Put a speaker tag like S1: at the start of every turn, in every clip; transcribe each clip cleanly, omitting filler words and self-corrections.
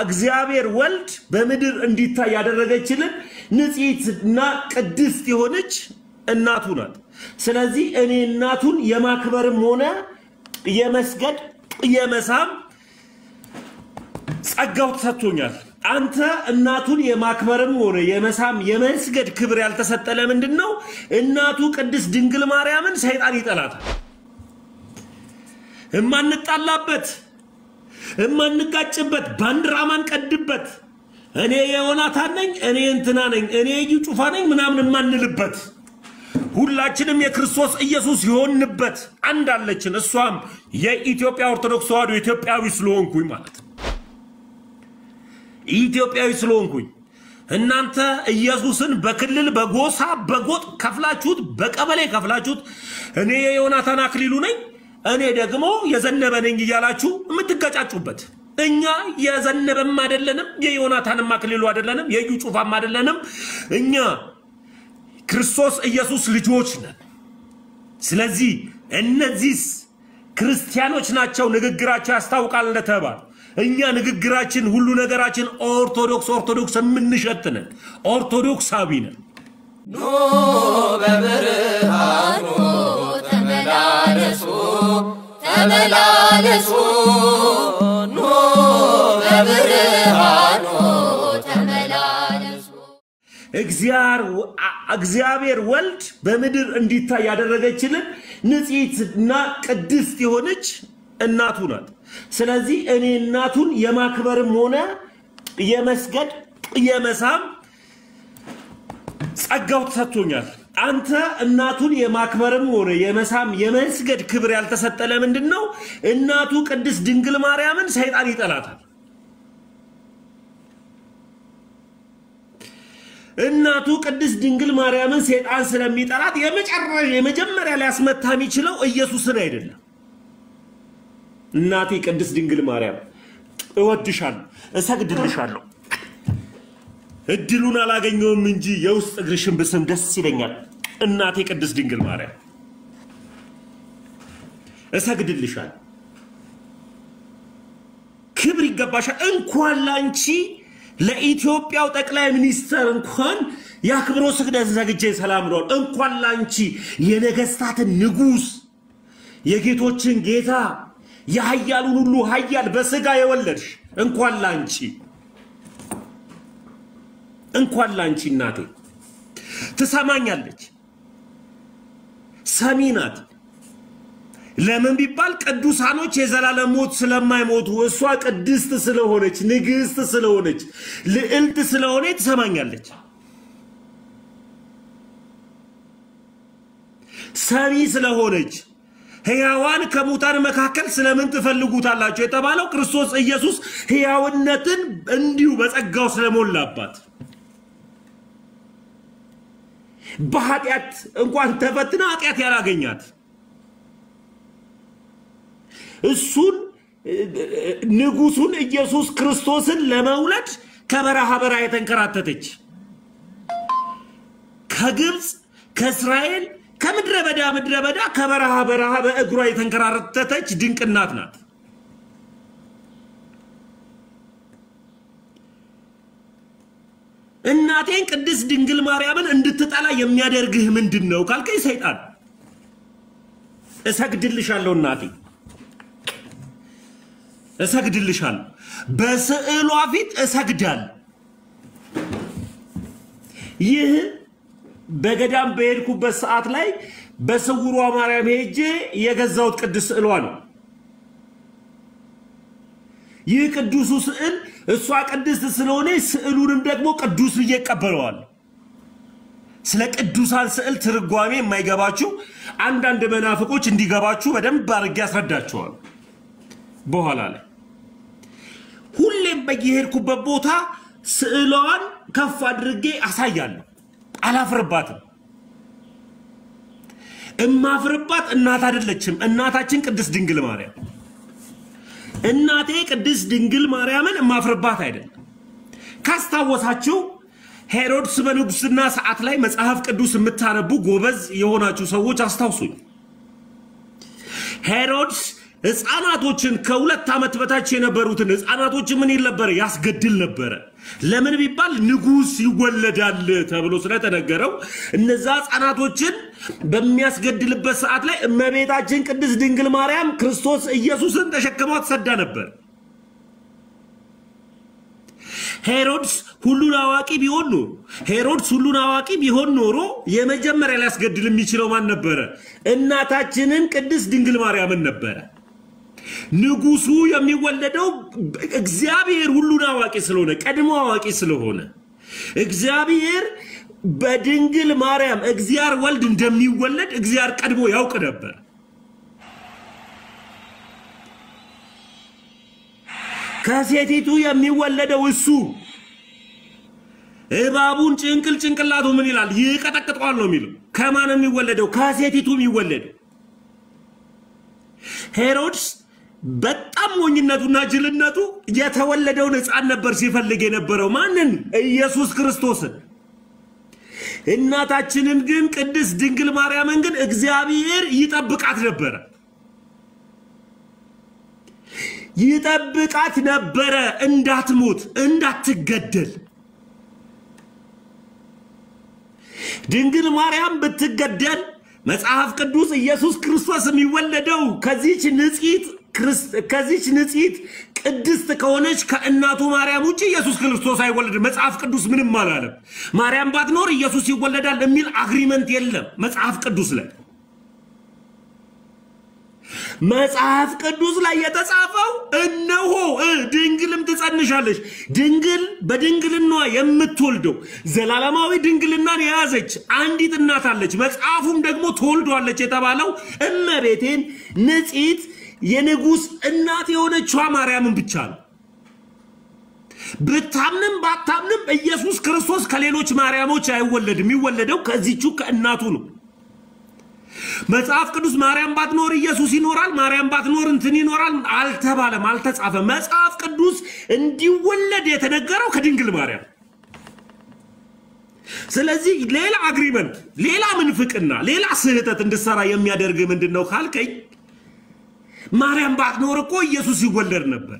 S1: እግዚአብሔር ወልድ በምድር እንዲታይ ያደረገችልን ንጽሕትና ቅድስት የሆነች እናቱ ናት። ስለዚህ እኔ እናቱን የማክበርም ሆነ የመስገድ የመሳም ጸጋው ተሰጥቶኛል። አንተ እናቱን የማክበርም ሆነ የመሳም የመስገድ ክብር ያልተሰጠ ለምንድነው? እናቱ ቅድስት ድንግል ማርያምን ሰይጣን ይጠላታል። እማንጣላበት እማንጋጭበት ባንድራማን ቀድበት እኔ የዮናታን ነኝ እኔ እንትና ነኝ እኔ እዩ ጩፋ ነኝ ምናምን ማንልበት ሁላችንም የክርስቶስ ኢየሱስ ይሆንበት አንድ አለችን። እሷም የኢትዮጵያ ኦርቶዶክስ ተዋሕዶ ኢትዮጵያዊ ስለሆንኩኝ ማለት ኢትዮጵያዊ ስለሆንኩኝ እናንተ ኢየሱስን በክልል በጎሳ በጎጥ ከፍላችሁት በቀበሌ ከፍላችሁት እኔ የዮናታን አክሊሉ ነኝ እኔ ደግሞ የዘነበ ነኝ እያላችሁ የምትጋጫጩበት እኛ የዘነበም አይደለንም የዮናታንም አክሊሉ አይደለንም የዩ ጩፋም አይደለንም እኛ ክርስቶስ ኢየሱስ ልጆች ነን። ስለዚህ እነዚህ ክርስቲያኖች ናቸው ንግግራቸው ያስታውቃል እንደተባለ እኛ ንግግራችን ሁሉ ነገራችን ኦርቶዶክስ ምንሸትነን ኦርቶዶክሳዊ ነን።
S2: ኖ በብርሃኑ ተመላለሱ ኖ በብርሃኑ ተመላለሱ።
S1: እግዚአብሔር ወልድ በምድር እንዲታይ ያደረገችልን ንጽሕትና ቅድስት የሆነች እናቱ ናት። ስለዚህ እኔ እናቱን የማክበርም ሆነ የመስገድ የመሳም ጸጋው ተሰጥቶኛል። አንተ እናቱን የማክበርም ሆነ የመሳም የመስገድ ክብር ያልተሰጠ ለምንድነው? እናቱ ቅድስት ድንግል ማርያምን ሰይጣን ይጠላታል። እናቱ ቅድስት ድንግል ማርያምን ሰይጣን ስለሚጠላት የመጀመሪያ ሊያስመታ የሚችለው ኢየሱስን አይደለም። እናቴ ቅድስት ድንግል ማርያም እወድሻለሁ እሰግድልሻለሁ እድሉን አላገኘውም እንጂ የውስጥ እግርሽን ብስም ደስ ይለኛል። እናቴ ቅድስት ድንግል ማርያም እሰግድልሻለሁ ክብር ይገባሻል። እንኳን ላንቺ ለኢትዮጵያው ጠቅላይ ሚኒስተር እንኳን ያክብሮ ስግደት ዘግጄ ሰላም ነው። እንኳን ላንቺ የነገስታትን ንጉስ የጌቶችን ጌታ የኃያሉን ሁሉ ኃያል በስጋ የወለድሽ እንኳን ላንቺ እናቴ ትሰማኛለች ሰሚናት። ለምን ቢባል ቅዱሳኖች የዘላለም ሞት ስለማይሞቱ እሷ ቅድስት ስለሆነች ንግስት ስለሆነች ልዕልት ስለሆነች ትሰማኛለች። ሰሚ ስለሆነች ሕያዋን ከሙታን መካከል ስለምን ትፈልጉታላችሁ የተባለው ክርስቶስ ኢየሱስ ሕያውነትን እንዲሁ በጸጋው ስለሞላባት በኃጢአት እንኳን ተፈትና ኃጢአት ያላገኛት እሱን ንጉሱን ኢየሱስ ክርስቶስን ለመውለድ ከበረሃ በረሃ የተንከራተተች ከግብጽ ከእስራኤል ከምድረ በዳ ከበረሃ በረሃ በእግሯ የተንከራተተች ድንቅ እናት ናት። እናቴን ቅድስት ድንግል ማርያምን እንድትጠላ የሚያደርግህ ምንድነው ካልከኝ ሰይጣን። እሰግድልሻለሁ እናቴ እሰግድልሻለሁ በስዕሏ ፊት እሰግዳለሁ። ይህ በገዳም በሄድኩበት ሰዓት ላይ በስውሯ ማርያም ሄጄ የገዛውት ቅዱስ ስዕሏ ነው። ይህ ቅዱሱ ስዕል እሷ ቅድስት ስለሆነ ስዕሉንም ደግሞ ቅዱስ ይቀበለዋል። ስለ ቅዱሳን ስዕል ትርጓሜ የማይገባችሁ አንዳንድ መናፍቆች እንዲገባችሁ በደንብ አድርጌ ያስረዳቸዋል በኋላ ላይ። ሁሌም በየሄድኩበት ቦታ ስዕሏን ከፍ አድርጌ አሳያለሁ። አላፍርባትም። እማፍርባት እናት አይደለችም እናታችን ቅድስት ድንግል ማርያም። እናቴ ቅድስት ድንግል ማርያምን እማፍርባት አይደለም። ካስታወሳችሁ ሄሮድስ በንጉስና ሰዓት ላይ መጽሐፍ ቅዱስ የምታነቡ ጎበዝ የሆናችሁ ሰዎች አስታውሱኝ። ሄሮድስ ሕፃናቶችን ከ2 ዓመት በታች የነበሩትን ሕፃናቶችን ምን ይል ነበር? ያስገድል ነበር። ለምን ቢባል ንጉስ ይወለዳል ተብሎ ስለተነገረው እነዛ ሕፃናቶችን በሚያስገድልበት ሰዓት ላይ እመቤታችን ቅድስት ድንግል ማርያም ክርስቶስ ኢየሱስን ተሸክማው ተሰዳ ነበር። ሄሮድስ ሁሉን አዋቂ ቢሆን ኖሮ የመጀመሪያ ሊያስገድል የሚችለው ማን ነበር? እናታችንን ቅድስት ድንግል ማርያምን ነበር። ንጉሱ የሚወለደው እግዚአብሔር ሁሉን አዋቂ ስለሆነ ቀድሞ አዋቂ ስለሆነ እግዚአብሔር በድንግል ማርያም እግዚአብሔር ወልድ እንደሚወለድ እግዚአብሔር ቀድሞ ያውቅ ነበር። ከሴቲቱ የሚወለደው እሱ እባቡን ጭንቅላቱ ምን ይላል? ይቀጠቅጠዋል ነው የሚለው። ከማን የሚወለደው? ከሴቲቱ የሚወለደው። ሄሮድስ በጣም ሞኝነቱና ጅልነቱ የተወለደውን ሕፃን ነበር ሲፈልግ የነበረው። ማንን? ኢየሱስ ክርስቶስን። እናታችንን ግን ቅድስት ድንግል ማርያምን ግን እግዚአብሔር ይጠብቃት ነበር። እንዳትሞት እንዳትገደል። ድንግል ማርያም ብትገደል መጽሐፍ ቅዱስ ኢየሱስ ክርስቶስ የሚወለደው ከዚች ንጽሕት ቅድስት ከሆነች ከእናቱ ማርያም ውጪ ኢየሱስ ክርስቶስ አይወለድም። መጽሐፍ ቅዱስ ምንም አላለም። ማርያም ባትኖር ኢየሱስ ይወለዳል የሚል አግሪመንት የለም መጽሐፍ ቅዱስ ላይ። መጽሐፍ ቅዱስ ላይ የተጻፈው እነሆ ድንግልም ትጸንሻለች። ድንግል በድንግልናዋ የምትወልደው ዘላለማዊ ድንግልናን የያዘች አንዲት እናት አለች። መጽሐፉም ደግሞ ተወልዷለች የተባለው እመቤቴን ንጽሕት የንጉስ እናት የሆነችዋ ማርያምን ብቻ ነው። ብታምንም ባታምንም ኢየሱስ ክርስቶስ ከሌሎች ማርያሞች አይወለድም። የሚወለደው ከዚህቹ ከእናቱ ነው። መጽሐፍ ቅዱስ ማርያም ባትኖር ኢየሱስ ይኖራል፣ ማርያም ባትኖር እንትን ይኖራል አልተባለም፣ አልተጻፈም። መጽሐፍ ቅዱስ እንዲወለድ የተነገረው ከድንግል ማርያም። ስለዚህ ሌላ አግሪመንት፣ ሌላ ምንፍቅና፣ ሌላ ስህተት እንድሰራ የሚያደርግ ምንድነው ካልከኝ ማርያም ባትኖር እኮ ኢየሱስ ይወለድ ነበር።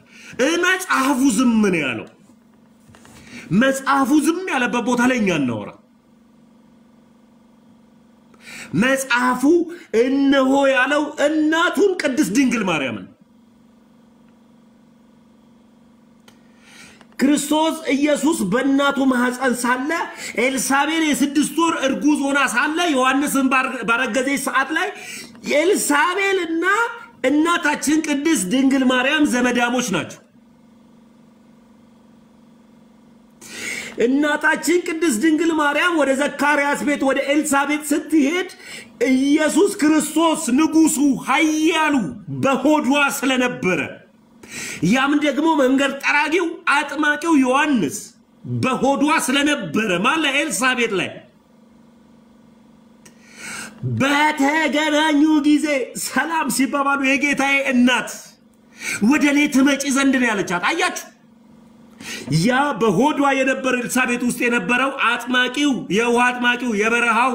S1: መጽሐፉ ዝም ነው ያለው። መጽሐፉ ዝም ያለበት ቦታ ላይ እኛ እናወራ። መጽሐፉ እነሆ ያለው እናቱን ቅድስት ድንግል ማርያምን። ክርስቶስ ኢየሱስ በእናቱ ማህፀን ሳለ ኤልሳቤል የ6 ወር እርጉዝ ሆና ሳለ ዮሐንስን ባረገዘች ሰዓት ላይ ኤልሳቤልና እናታችን ቅድስት ድንግል ማርያም ዘመዳሞች ናቸው። እናታችን ቅድስት ድንግል ማርያም ወደ ዘካርያስ ቤት ወደ ኤልሳቤጥ ስትሄድ ኢየሱስ ክርስቶስ ንጉሱ ኃያሉ በሆዷ ስለነበረ ያም ደግሞ መንገድ ጠራጊው አጥማቂው ዮሐንስ በሆዷ ስለነበረ ማለት ኤልሳቤጥ ላይ በተገናኙ ጊዜ ሰላም ሲባባሉ የጌታዬ እናት ወደ እኔ ትመጪ ዘንድ ነው ያለቻት። አያችሁ፣ ያ በሆዷ የነበረ ኤልሳቤጥ ውስጥ የነበረው አጥማቂው የውሃ አጥማቂው የበረሃው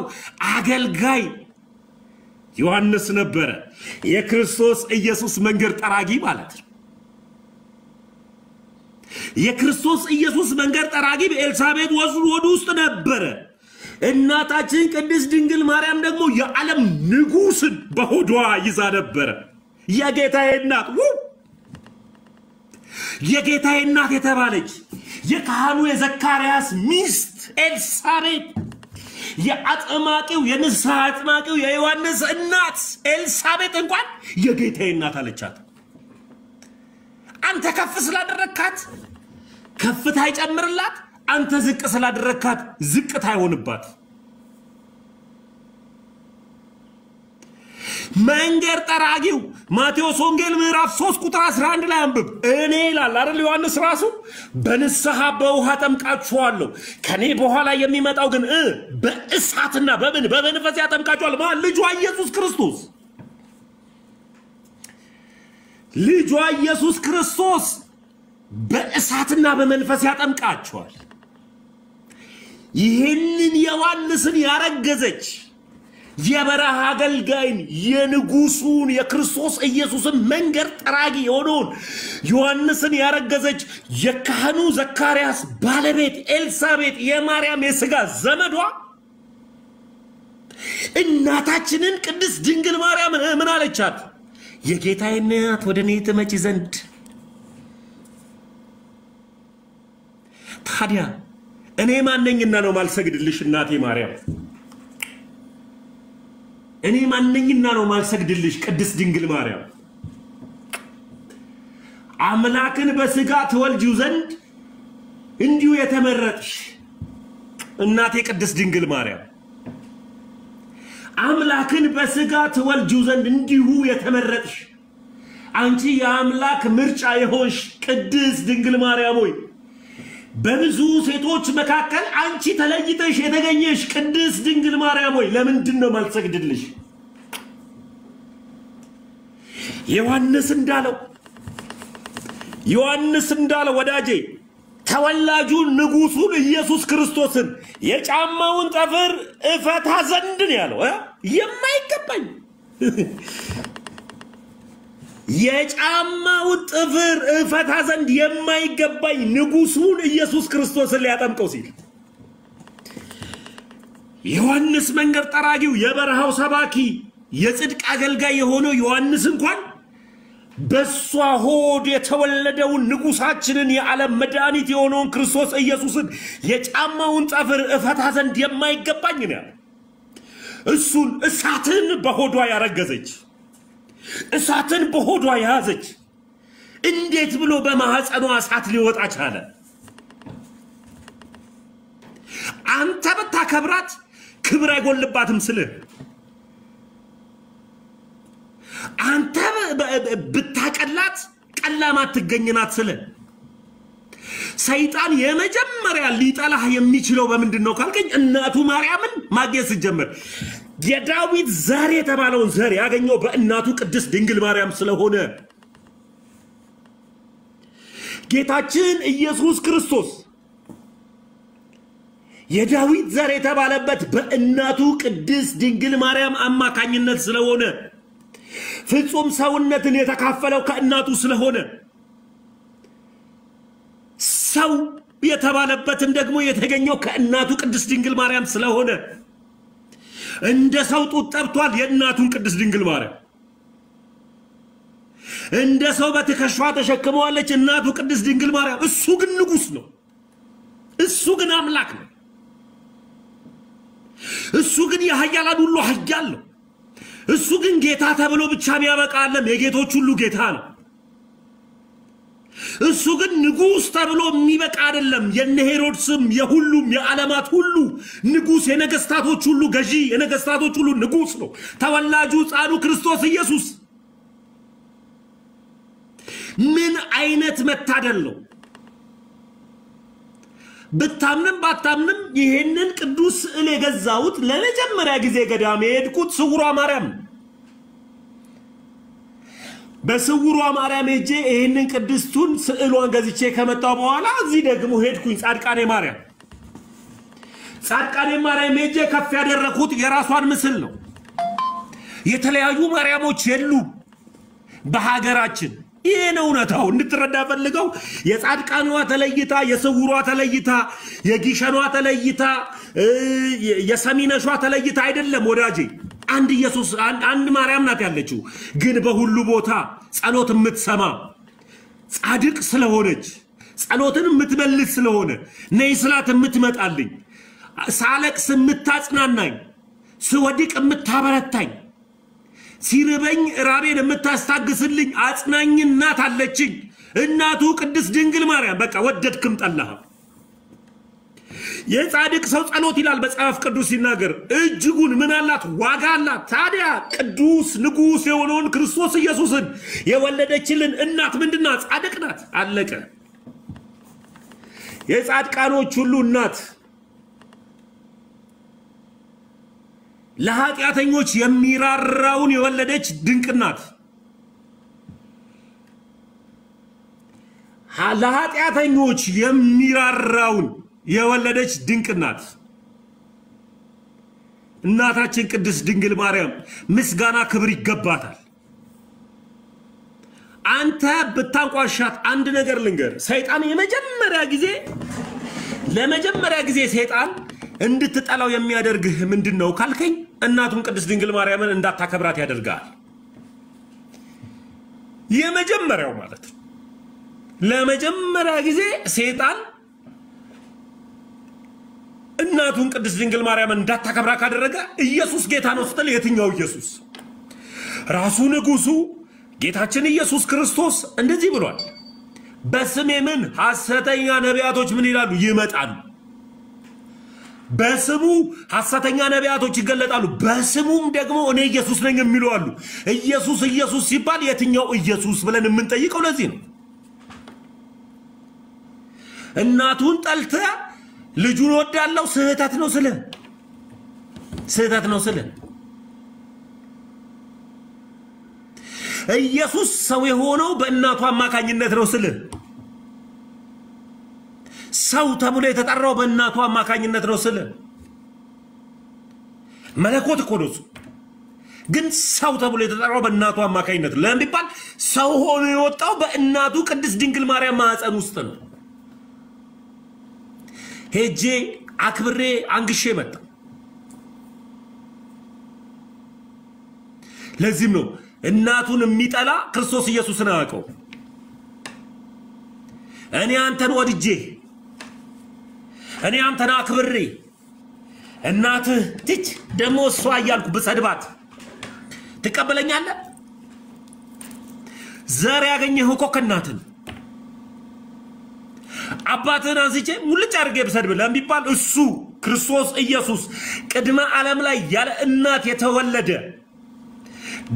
S1: አገልጋይ ዮሐንስ ነበረ። የክርስቶስ ኢየሱስ መንገድ ጠራጊ ማለት ነው። የክርስቶስ ኢየሱስ መንገድ ጠራጊ በኤልሳቤጥ ወድ ውስጥ ነበረ። እናታችን ቅድስት ድንግል ማርያም ደግሞ የዓለም ንጉስን በሆዷ ይዛ ነበረ። የጌታዬ እናት የጌታዬ እናት የተባለች የካህኑ የዘካርያስ ሚስት ኤልሳቤጥ የአጥማቂው የንስሐ አጥማቂው የዮሐንስ እናት ኤልሳቤጥ እንኳን የጌታዬ እናት አለቻት። አንተ ከፍ ስላደረካት ከፍታ ይጨምርላት፣ አንተ ዝቅ ስላደረካት ዝቅታ አይሆንባት። መንገድ ጠራጊው ማቴዎስ ወንጌል ምዕራፍ 3 ቁጥር 11 ላይ አንብብ። እኔ ይላል አይደል ዮሐንስ ራሱ በንስሐ በውሃ ጠምቃችኋለሁ፣ ከኔ በኋላ የሚመጣው ግን በእሳትና በመንፈስ ያጠምቃችኋል። ማለት ልጇ ኢየሱስ ክርስቶስ ልጇ ኢየሱስ ክርስቶስ በእሳትና በመንፈስ ያጠምቃችኋል። ይህንን ዮሐንስን ያረገዘች የበረሃ አገልጋይን የንጉሱን የክርስቶስ ኢየሱስን መንገድ ጠራጊ የሆነውን ዮሐንስን ያረገዘች የካህኑ ዘካርያስ ባለቤት ኤልሳቤጥ የማርያም የሥጋ ዘመዷ እናታችንን ቅድስት ድንግል ማርያም ምን አለቻት? የጌታዬ እናት ወደ እኔ ትመጪ ዘንድ። ታዲያ እኔ ማንነኝና ነው ማልሰግድልሽ እናቴ ማርያም? እኔ ማንነኝና ነው ማልሰግድልሽ ቅድስት ድንግል ማርያም? አምላክን በሥጋ ትወልጂው ዘንድ እንዲሁ የተመረጥሽ እናቴ ቅድስት ድንግል ማርያም፣ አምላክን በሥጋ ትወልጂው ዘንድ እንዲሁ የተመረጥሽ አንቺ የአምላክ ምርጫ የሆንሽ ቅድስት ድንግል ማርያም ሆይ በብዙ ሴቶች መካከል አንቺ ተለይተሽ የተገኘሽ ቅድስት ድንግል ማርያም ሆይ ለምንድን ነው ማልሰግድልሽ? ዮሐንስ እንዳለው ወዳጄ ተወላጁን ንጉሱን ኢየሱስ ክርስቶስን የጫማውን ጠፍር እፈታ ዘንድ ነው ያለው። የማይገባኝ የጫማውን ጥፍር እፈታ ዘንድ የማይገባኝ ንጉሱን ኢየሱስ ክርስቶስን ሊያጠምቀው ሲል ዮሐንስ መንገድ ጠራጊው የበረሃው ሰባኪ የጽድቅ አገልጋይ የሆነው ዮሐንስ እንኳን በሷ ሆድ የተወለደውን ንጉሳችንን የዓለም መድኃኒት የሆነውን ክርስቶስ ኢየሱስን የጫማውን ጠፍር እፈታ ዘንድ የማይገባኝ ነው ያለው። እሱን እሳትን በሆዷ ያረገዘች እሳትን በሆዷ ያዘች እንዴት ብሎ በማህፀኗ እሳት ሊወጣ ቻለ? አንተ በታከብራት ክብር አይጎልባትም ስልህ፣ አንተ በታቀላት ቀላማት ትገኝናት ስልህ፣ ሰይጣን የመጀመሪያ ሊጠላህ የሚችለው በምንድነው ካልከኝ እናቱ ማርያምን ማግኘት ሲጀምር የዳዊት ዘር የተባለውን ዘር ያገኘው በእናቱ ቅድስት ድንግል ማርያም ስለሆነ ጌታችን ኢየሱስ ክርስቶስ የዳዊት ዘር የተባለበት በእናቱ ቅድስት ድንግል ማርያም አማካኝነት ስለሆነ ፍጹም ሰውነትን የተካፈለው ከእናቱ ስለሆነ ሰው የተባለበትን ደግሞ የተገኘው ከእናቱ ቅድስት ድንግል ማርያም ስለሆነ እንደ ሰው ጡት ጠብቷል የእናቱን ቅድስት ድንግል ማርያም። እንደ ሰው በትከሻዋ ተሸክመዋለች እናቱ ቅድስት ድንግል ማርያም። እሱ ግን ንጉስ ነው። እሱ ግን አምላክ ነው። እሱ ግን የኃያላን ሁሉ ኃያል ነው። እሱ ግን ጌታ ተብሎ ብቻ የሚያበቃ አይደለም፣ የጌቶች ሁሉ ጌታ ነው። እሱ ግን ንጉስ ተብሎ የሚበቃ አይደለም፣ የነ ሄሮድስም የሁሉም የዓለማት ሁሉ ንጉስ፣ የነገስታቶች ሁሉ ገዢ፣ የነገስታቶች ሁሉ ንጉስ ነው። ተወላጁ ሕፃኑ ክርስቶስ ኢየሱስ ምን አይነት መታደል ነው! ብታምንም ባታምንም ይሄንን ቅዱስ ስዕል የገዛሁት ለመጀመሪያ ጊዜ ገዳም የሄድኩት ስውሯ ማርያም በስውሯ ማርያም ሄጄ ይሄንን ቅድስቱን ስዕሏን ገዝቼ ከመጣው በኋላ እዚህ ደግሞ ሄድኩኝ ጻድቃኔ ማርያም ሄጄ ከፍ ያደረኩት የራሷን ምስል ነው። የተለያዩ ማርያሞች የሉ በሀገራችን። ይሄ ነው እውነታው። እንድትረዳ ፈልገው የጻድቃኗ ተለይታ፣ የስውሯ ተለይታ፣ የጊሸኗ ተለይታ፣ የሰሚነሿ ተለይታ አይደለም ወዳጄ። አንድ ኢየሱስ አንድ ማርያም ናት ያለችው። ግን በሁሉ ቦታ ጸሎት የምትሰማ ጻድቅ ስለሆነች ጸሎትን የምትመልስ ስለሆነ ነይ ስላት የምትመጣልኝ፣ ሳለቅስ የምታጽናናኝ፣ ስወድቅ የምታበረታኝ፣ ሲርበኝ ራቤን የምታስታግስልኝ አጽናኝ እናት አለችኝ። እናቱ ቅድስት ድንግል ማርያም። በቃ ወደድክም ጠላህ የጻድቅ ሰው ጸሎት ይላል መጽሐፍ ቅዱስ ሲናገር እጅጉን ምን አላት? ዋጋ አላት። ታዲያ ቅዱስ ንጉስ የሆነውን ክርስቶስ ኢየሱስን የወለደችልን እናት ምንድናት? ጻድቅ ናት። አለቀ። የጻድቃኖች ሁሉ እናት፣ ለኃጢአተኞች የሚራራውን የወለደች ድንቅ ናት። ለኃጢአተኞች የሚራራውን የወለደች ድንቅ ናት። እናታችን ቅድስት ድንግል ማርያም ምስጋና ክብር ይገባታል። አንተ ብታንቋሻት አንድ ነገር ልንገር፣ ሰይጣን ለመጀመሪያ ጊዜ ሰይጣን እንድትጠላው የሚያደርግህ ምንድነው ካልከኝ እናቱን ቅድስት ድንግል ማርያምን እንዳታከብራት ያደርጋል። የመጀመሪያው ማለት ለመጀመሪያ ጊዜ ሰይጣን እናቱን ቅድስት ድንግል ማርያምን እንዳታከብራ ካደረገ ኢየሱስ ጌታ ነው ስትል የትኛው ኢየሱስ? ራሱ ንጉሱ ጌታችን ኢየሱስ ክርስቶስ እንደዚህ ብሏል። በስሜ ምን ሐሰተኛ ነቢያቶች ምን ይላሉ? ይመጣሉ። በስሙ ሐሰተኛ ነቢያቶች ይገለጣሉ። በስሙም ደግሞ እኔ ኢየሱስ ነኝ የሚሉ አሉ። ኢየሱስ ሲባል የትኛው ኢየሱስ ብለን የምንጠይቀው ለዚህ ነው። እናቱን ጠልተ ልጁን ወዳለው ስህተት ነው ስለ ኢየሱስ ሰው የሆነው በእናቱ አማካኝነት ነው ስለ ሰው ተብሎ የተጠራው በእናቱ አማካኝነት ነው ስለ መለኮት እኮ ነው ግን ሰው ተብሎ የተጠራው በእናቱ አማካኝነት ለምን ቢባል ሰው ሆኖ የወጣው በእናቱ ቅድስት ድንግል ማርያም ማህፀን ውስጥ ነው። ሄጄ አክብሬ አንግሼ መጣ። ለዚህም ነው እናቱን የሚጠላ ክርስቶስ ኢየሱስን አያውቀው። እኔ አንተን ወድጄ እኔ አንተን አክብሬ እናትህ ትች ደሞ እሷ እያልኩ ብሰድባት ትቀበለኛለህ? ዘር ያገኘኸው እኮ ከእናትህ አባትህን አንስቼ ሙልጭ አድርጌ ብሰድብ ለሚባል እሱ ክርስቶስ ኢየሱስ ቅድመ ዓለም ላይ ያለ እናት የተወለደ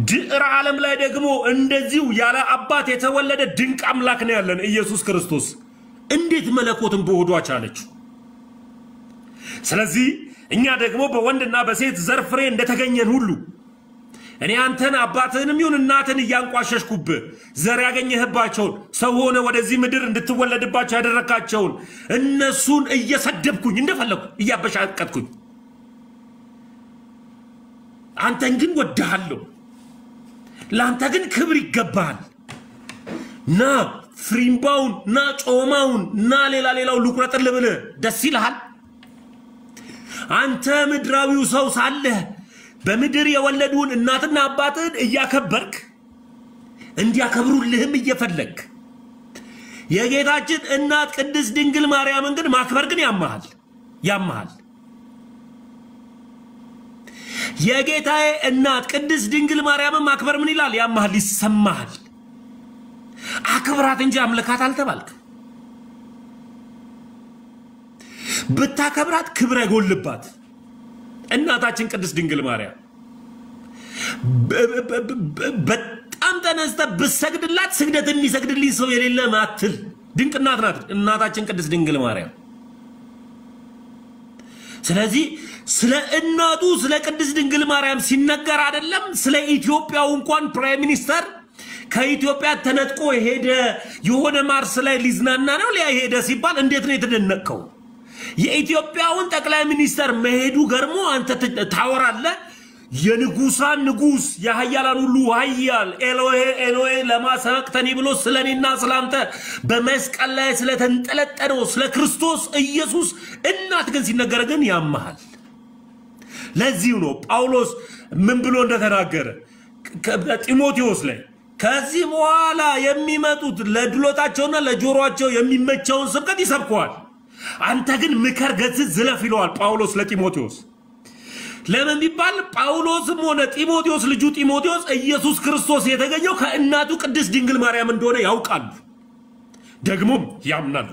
S1: ድዕረ ዓለም ላይ ደግሞ እንደዚሁ ያለ አባት የተወለደ ድንቅ አምላክ ነው ያለን ኢየሱስ ክርስቶስ። እንዴት መለኮትን በሆዷ ቻለችው? ስለዚህ እኛ ደግሞ በወንድና በሴት ዘር ፍሬ እንደተገኘን ሁሉ እኔ አንተን አባትህንም ይሁን እናትን እያንቋሸሽኩብ ዘር ያገኘህባቸውን ሰው ሆነ ወደዚህ ምድር እንድትወለድባቸው ያደረካቸውን እነሱን እየሰደብኩኝ እንደፈለኩ እያበሻቀጥኩኝ አንተን ግን ወድሃለሁ፣ ላንተ ግን ክብር ይገባል። ና ፍሪምባውን ና ጮማውን ና ሌላው ልቁረጥልህ ብለህ ደስ ይልሃል? አንተ ምድራዊው ሰው ሳለህ በምድር የወለዱን እናትና አባትን እያከበርክ እንዲያከብሩልህም እየፈለክ የጌታችን እናት ቅድስት ድንግል ማርያምን ግን ማክበር ግን ያማሃል። የጌታዬ እናት ቅድስት ድንግል ማርያምን ማክበር ምን ይላል? ያማሃል፣ ይሰማሃል። አክብራት እንጂ አምልካት አልተባልክ። ብታከብራት ክብር አይጎልባት እናታችን ቅድስት ድንግል ማርያም በጣም ተነስተ ብሰግድላት ስግደት የሚሰግድልኝ ሰው የሌለ ማትል ድንቅ እናት ናት እናታችን ቅድስት ድንግል ማርያም። ስለዚህ ስለ እናቱ ስለ ቅድስት ድንግል ማርያም ሲነገር አይደለም ስለ ኢትዮጵያው እንኳን ፕራይም ሚኒስተር ከኢትዮጵያ ተነጥቆ ሄደ የሆነ ማርስ ላይ ሊዝናና ነው ሊሄደ ሲባል እንዴት ነው የተደነቀው? የኢትዮጵያውን ጠቅላይ ሚኒስተር መሄዱ ገርሞ አንተ ታወራለህ? የንጉሳን ንጉስ የኃያላን ሁሉ ኃያል ኤሎሄ ለማ ሰበቅተኒ ብሎ ስለኔና ስላንተ በመስቀል ላይ ስለተንጠለጠለው ስለ ክርስቶስ ኢየሱስ እናት ግን ሲነገር ግን ያማሃል። ለዚህ ነው ጳውሎስ ምን ብሎ እንደተናገረ ጢሞቴዎስ ላይ ከዚህ በኋላ የሚመጡት ለድሎታቸውና ለጆሮአቸው የሚመቸውን ስብከት ይሰብከዋል፣ አንተ ግን ምከር ገስጽ ዝለፍ ይለዋል ጳውሎስ ለጢሞቴዎስ። ለምን ቢባል ጳውሎስም ሆነ ጢሞቴዎስ ልጁ ጢሞቴዎስ ኢየሱስ ክርስቶስ የተገኘው ከእናቱ ቅድስት ድንግል ማርያም እንደሆነ ያውቃሉ፣ ደግሞም ያምናሉ።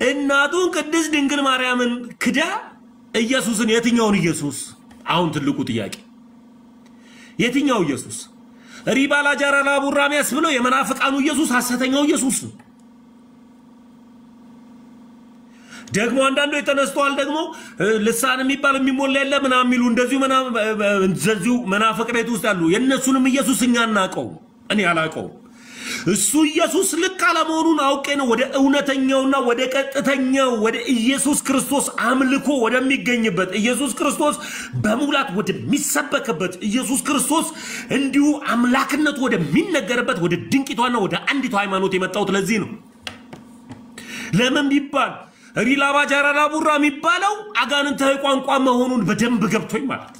S1: እናቱን ቅድስት ድንግል ማርያምን ክዳ ኢየሱስን የትኛውን ኢየሱስ? አሁን ትልቁ ጥያቄ የትኛው ኢየሱስ? ሪባላ ጃራላ ቡራሚያስ ብሎ የመናፍቃኑ ኢየሱስ ሐሰተኛው ኢየሱስ ነው። ደግሞ አንዳንዶች ተነስተዋል ደግሞ ልሳን የሚባል የሚሞላ የለ ምናምን የሚሉ እንደዚሁ መናፍቅ ቤት ውስጥ አሉ። የነሱንም ኢየሱስ እኛ እናቀው እኔ አላቀው። እሱ ኢየሱስ ልክ አለመሆኑን አውቄ ነው ወደ እውነተኛውና ወደ ቀጥተኛው ወደ ኢየሱስ ክርስቶስ አምልኮ ወደሚገኝበት ኢየሱስ ክርስቶስ በሙላት ወደሚሰበከበት ኢየሱስ ክርስቶስ እንዲሁ አምላክነቱ ወደሚነገርበት ወደ ድንቂቷና ወደ አንዲቷ ሃይማኖት የመጣሁት ለዚህ ነው። ለምን ቢባል ሪላባ ጃራራ ቡራ የሚባለው አጋንንታዊ ቋንቋ መሆኑን በደንብ ገብቶኝ ማለት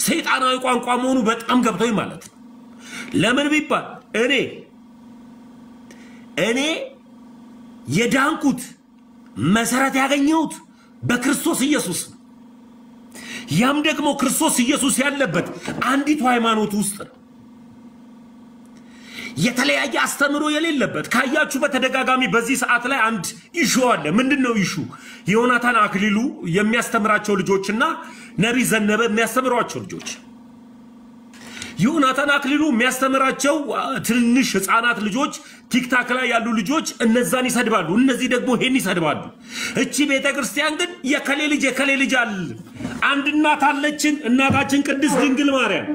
S1: ሰይጣናዊ ቋንቋ መሆኑ በጣም ገብቶኝ ማለት ለምን ቢባል እኔ የዳንኩት መሰረት ያገኘሁት በክርስቶስ ኢየሱስ ያም ደግሞ ክርስቶስ ኢየሱስ ያለበት አንዲቱ ሃይማኖት ውስጥ ነው። የተለያየ አስተምሮ የሌለበት ካያችሁ በተደጋጋሚ በዚህ ሰዓት ላይ አንድ ኢሹ አለ። ምንድነው ኢሹ? ዮናታን አክሊሉ የሚያስተምራቸው ልጆችና ነብይ ዘነበ የሚያስተምሯቸው ልጆች። ዮናታን አክሊሉ የሚያስተምራቸው ትንሽ ህፃናት ልጆች ቲክታክ ላይ ያሉ ልጆች እነዛን ይሰድባሉ፣ እነዚህ ደግሞ ይሄን ይሰድባሉ። እቺ ቤተክርስቲያን ግን የከሌ ልጅ አለ። አንድ እናት አለችን፣ እናታችን ቅድስት ድንግል ማርያም።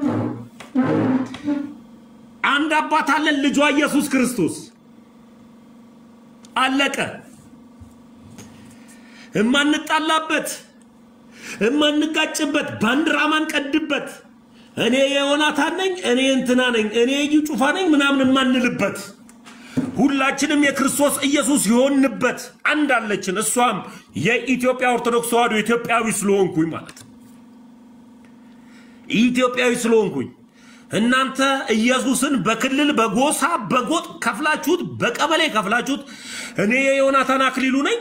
S1: አንድ አባት አለን፣ ልጇ ኢየሱስ ክርስቶስ። አለቀ። እማንጣላበት እማንጋጭበት ባንዲራ ማንቀድበት እኔ የዮናታን ነኝ እኔ እንትና ነኝ እኔ ጩፋ ነኝ ምናምን ማንልበት ሁላችንም የክርስቶስ ኢየሱስ ይሆንበት አንድ አለችን። እሷም የኢትዮጵያ ኦርቶዶክስ ተዋሕዶ ኢትዮጵያዊ ስለሆንኩኝ ማለት ኢትዮጵያዊ ስለሆንኩኝ እናንተ ኢየሱስን በክልል በጎሳ በጎጥ ከፍላችሁት በቀበሌ ከፍላችሁት እኔ የዮናታን አክሊሉ ነኝ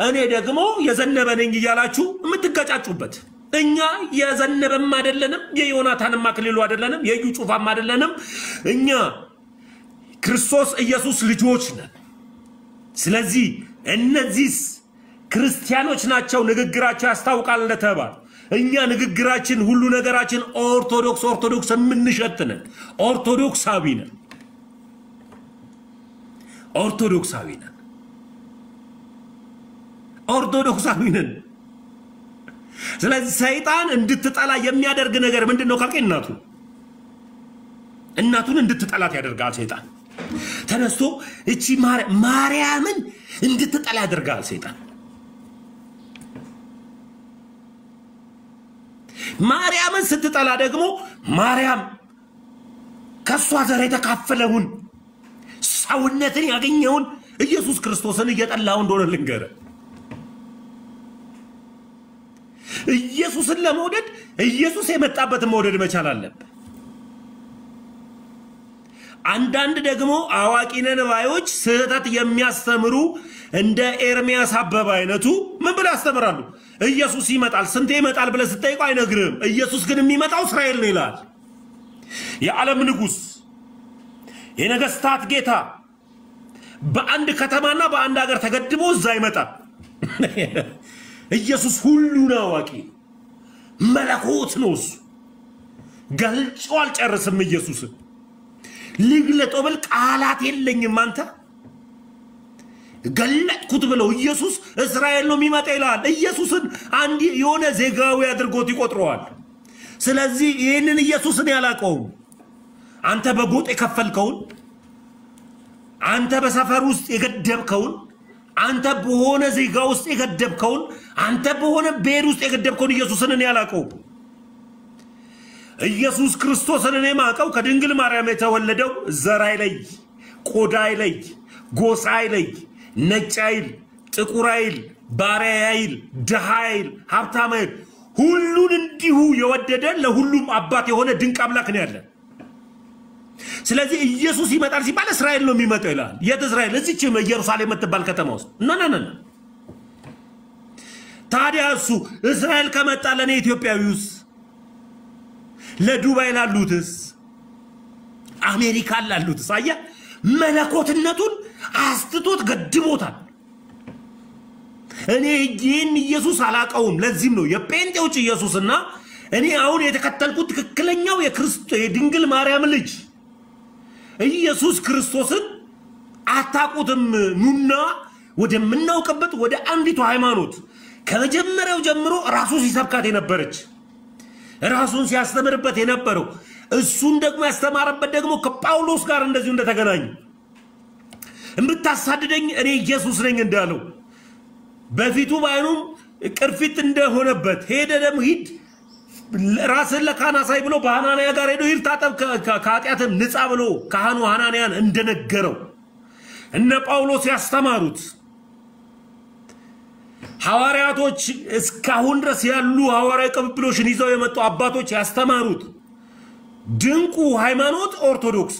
S1: እኔ ደግሞ የዘነበ ነኝ እያላችሁ የምትጋጫጩበት እኛ የዘነበም አይደለንም የዮናታንም አክሊሉ አይደለንም የዩ ጩፋም አይደለንም እኛ ክርስቶስ ኢየሱስ ልጆች ነን። ስለዚህ እነዚህ ክርስቲያኖች ናቸው ንግግራቸው ያስታውቃል እንደተባለ እኛ ንግግራችን ሁሉ ነገራችን ኦርቶዶክስ ምንሸትነን ኦርቶዶክሳዊ ነን። ስለዚህ ሰይጣን እንድትጠላ የሚያደርግ ነገር ምንድነው ካልከኝ እናቱን እንድትጠላት ያደርጋል ሰይጣን። ተነስቶ እቺ ማርያምን እንድትጠላ ያደርጋል ሰይጣን። ማርያምን ስትጠላ ደግሞ ማርያም ከሷ ዘር የተካፈለውን ሰውነትን ያገኘውን ኢየሱስ ክርስቶስን እየጠላው እንደሆነ ልንገር። ኢየሱስን ለመውደድ ኢየሱስ የመጣበትን መውደድ መቻል አለበት። አንዳንድ ደግሞ አዋቂ ነን ባዮች ስህተት የሚያስተምሩ እንደ ኤርሚያስ አበበ አይነቱ ምን ብለው ያስተምራሉ? ኢየሱስ ይመጣል ስንቴ ይመጣል ብለህ ስትጠይቀው አይነግርም። ኢየሱስ ግን የሚመጣው እስራኤል ነው ይላል። የዓለም ንጉስ የነገስታት ጌታ በአንድ ከተማና በአንድ ሀገር ተገድቦ እዛ ይመጣል። ኢየሱስ ሁሉን አዋቂ መለኮት ነው። እሱ ገልጾ አልጨርስም። ኢየሱስን ልግለጠው ብል ቃላት የለኝም። አንተ ገለጥኩት ብለው ኢየሱስ እስራኤል ነው የሚመጣ ይላል። ኢየሱስን አንድ የሆነ ዜጋዊ አድርጎት ይቆጥረዋል። ስለዚህ ይሄንን ኢየሱስን ያላቀው አንተ በጎጥ የከፈልከውን አንተ በሰፈር ውስጥ የገደብከውን አንተ በሆነ ዜጋ ውስጥ የገደብከውን አንተ በሆነ ቤር ውስጥ የገደብከውን ኢየሱስን ያላቀው ኢየሱስ ክርስቶስን እኔ ማቀው ከድንግል ማርያም የተወለደው ዘር አይለይ ቆዳ አይለይ ጎሳ አይለይ ነጭ አይል ጥቁር አይል ባሪያ አይል ድሃ አይል ሀብታም አይል ሁሉን እንዲሁ የወደደ ለሁሉም አባት የሆነ ድንቅ አምላክ ነው ያለ። ስለዚህ ኢየሱስ ይመጣል ሲባል እስራኤል ነው የሚመጣው ይላል። የት እስራኤል? እዚች ኢየሩሳሌም የምትባል ከተማ ውስጥ ነነነ ታዲያ እሱ እስራኤል ከመጣ ለኔ ኢትዮጵያዊውስ ለዱባይ ላሉትስ አሜሪካ ላሉትስ አያ መለኮትነቱን አስተቶት ገድቦታል። እኔ ይህን ኢየሱስ አላቀውም። ለዚህም ነው የጴንጤዎች ኢየሱስና እኔ አሁን የተከተልኩት ትክክለኛው የድንግል ማርያም ልጅ ኢየሱስ ክርስቶስን አታቁትም። ኑና ወደምናውቀበት ወደ አንዲቱ ሃይማኖት ከመጀመሪያው ጀምሮ ራሱ ሲሰብካት የነበረች ራሱን ሲያስተምርበት የነበረው እሱን ደግሞ ያስተማረበት ደግሞ ከጳውሎስ ጋር እንደዚሁ እንደተገናኙ እምታሳድደኝ እኔ ኢየሱስ ነኝ እንዳለው በፊቱ ባይኑም ቅርፊት እንደሆነበት ሄደ ደግሞ ሂድ ራስን ለካናሳይ ብሎ በሐናንያ ጋር ሄዶ ሂድ ታጠብ ከኃጢአትም ንጻ ብሎ ካህኑ ሐናንያን እንደነገረው እነ ጳውሎስ ያስተማሩት ሐዋርያቶች እስካሁን ድረስ ያሉ ሐዋርያዊ ቅብብሎሽን ይዘው የመጡ አባቶች ያስተማሩት ድንቁ ሃይማኖት ኦርቶዶክስ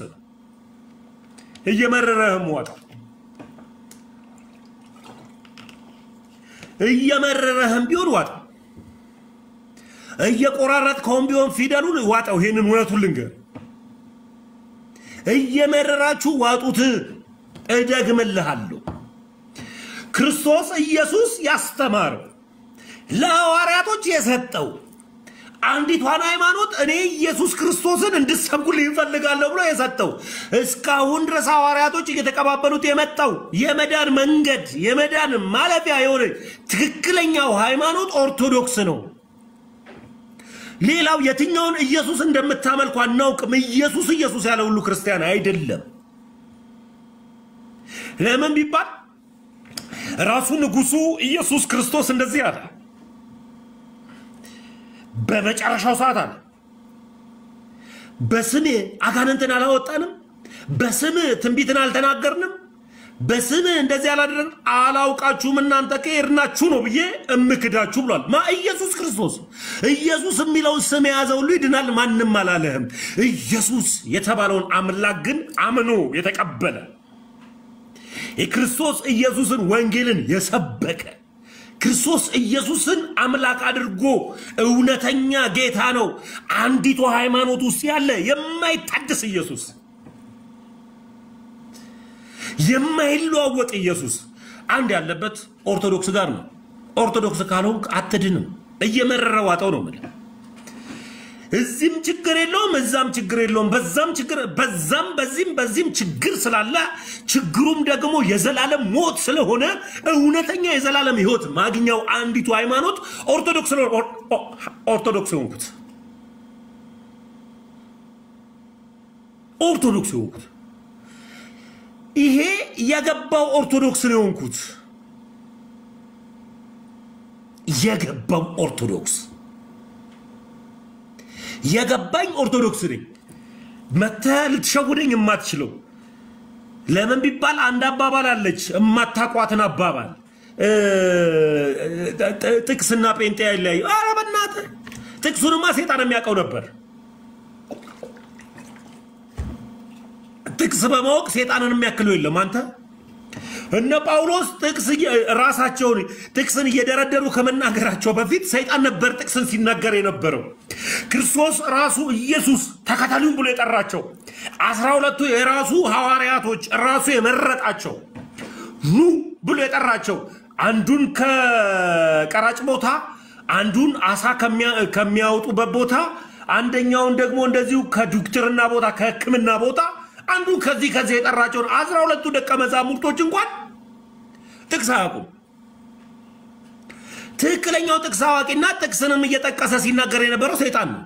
S1: እየመረረህም ዋጣ እየመረረህም ቢሆን ዋጣ እየቆራረጥከውም ቢሆን ፊደሉን ዋጣው ይሄንን እውነቱን ልንገር እየመረራችሁ ዋጡት እደግምልሃለሁ ክርስቶስ ኢየሱስ ያስተማረው ለሐዋርያቶች የሰጠው አንዲቷን ሃይማኖት እኔ ኢየሱስ ክርስቶስን እንድሰብኩልኝ እፈልጋለሁ ብሎ የሰጠው እስካሁን ድረስ ሐዋርያቶች እየተቀባበሉት የመጣው የመዳን መንገድ የመዳን ማለፊያ የሆነ ትክክለኛው ሃይማኖት ኦርቶዶክስ ነው ሌላው የትኛውን ኢየሱስ እንደምታመልኩ አናውቅም ኢየሱስ ያለ ሁሉ ክርስቲያን አይደለም ለምን ቢባል ራሱ ንጉሱ ኢየሱስ ክርስቶስ እንደዚህ አለ በመጨረሻው ሰዓት አለ በስሜ አጋንንትን አላወጣንም በስሜ ትንቢትን አልተናገርንም በስሜ እንደዚህ አላደረግን አላውቃችሁም እናንተ ከሄድናችሁ ነው ብዬ እምክዳችሁ ብሏል ማ ኢየሱስ ክርስቶስ ኢየሱስ የሚለው ስም የያዘው ሁሉ ይድናል ማንንም አላለህም ኢየሱስ የተባለውን አምላክ ግን አምኖ የተቀበለ የክርስቶስ ኢየሱስን ወንጌልን የሰበከ ክርስቶስ ኢየሱስን አምላክ አድርጎ እውነተኛ ጌታ ነው አንዲቱ ሃይማኖት ውስጥ ያለ የማይታደስ ኢየሱስ የማይለዋወጥ ኢየሱስ አንድ ያለበት ኦርቶዶክስ ጋር ነው ኦርቶዶክስ ካልሆንክ አትድንም እየመረረው ዋጣው ነው ማለት እዚህም ችግር የለውም እዛም ችግር የለውም በዛም በዚህም ችግር ስላለ ችግሩም ደግሞ የዘላለም ሞት ስለሆነ እውነተኛ የዘላለም ህይወት ማግኛው አንዲቱ ሃይማኖት ኦርቶዶክስ ሆንኩት ይሄ የገባው ኦርቶዶክስ ነው ሆንኩት የገባው ኦርቶዶክስ የገባኝ ኦርቶዶክስ ነኝ መተ ልትሸውደኝ የማትችለው ለምን ቢባል አንድ አባባል አለች የማታቋትን አባባል ጥቅስና ጴንጤ ያለይ አረ በእናትህ ጥቅሱንማ ሰይጣን የሚያውቀው ነበር ጥቅስ በማወቅ ሰይጣንን የሚያክለው የለም አንተ እነ ጳውሎስ ጥቅስ ራሳቸው ጥቅስን እየደረደሩ ከመናገራቸው በፊት ሰይጣን ነበር ጥቅስን ሲናገር የነበረው ክርስቶስ ራሱ ኢየሱስ ተከታዩን ብሎ የጠራቸው 12ቱ የራሱ ሐዋርያቶች ራሱ የመረጣቸው ኑ ብሎ የጠራቸው አንዱን ከቀራጭ ቦታ አንዱን አሳ ከሚያወጡበት ቦታ አንደኛውን ደግሞ እንደዚሁ ከዶክተርና ቦታ ከሕክምና ቦታ አንዱን ከዚህ የጠራቸው 12ቱ ደቀ መዛሙርቶች እንኳን ጥቅስ አያውቁም ትክክለኛው ጥቅስ አዋቂና ጥቅስንም እየጠቀሰ ሲናገር የነበረው ሰይጣን ነው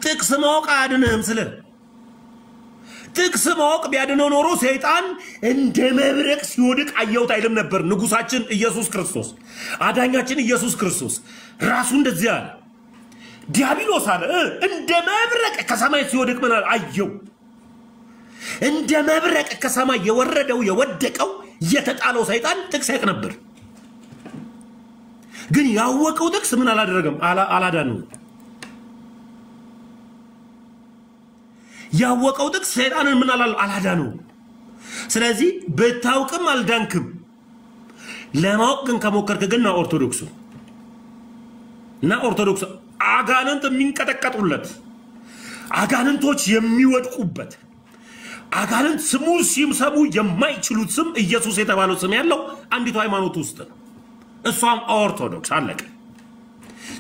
S1: ጥቅስ ማወቅ አያድንህም ስለ ጥቅስ ማወቅ ቢያድነው ኖሮ ሰይጣን እንደ መብረቅ ሲወድቅ አየውት አይልም ነበር ንጉሳችን ኢየሱስ ክርስቶስ አዳኛችን ኢየሱስ ክርስቶስ ራሱ እንደዚህ አለ ዲያብሎስ አለ እንደ መብረቅ ከሰማይ ሲወድቅ ምን አየው እንደ መብረቅ ከሰማይ የወደቀው የተጣለው ሰይጣን ጥቅስ ያቅ ነበር ግን ያወቀው ጥቅስ ምን አላደረገም አላዳነው ያወቀው ጥቅስ ሰይጣንን ምን አላዳነው ስለዚህ በታውቅም አልዳንክም ለማወቅ ግን ከሞከርክ ግን ኦርቶዶክስ አጋንንት የሚንቀጠቀጡለት አጋንንቶች የሚወድቁበት አጋንንት ስሙ ሲምሰሙ የማይችሉት ስም ኢየሱስ የተባለው ስም ያለው አንዲቱ ሃይማኖት ውስጥ ነው እሷም ኦርቶዶክስ አለቀ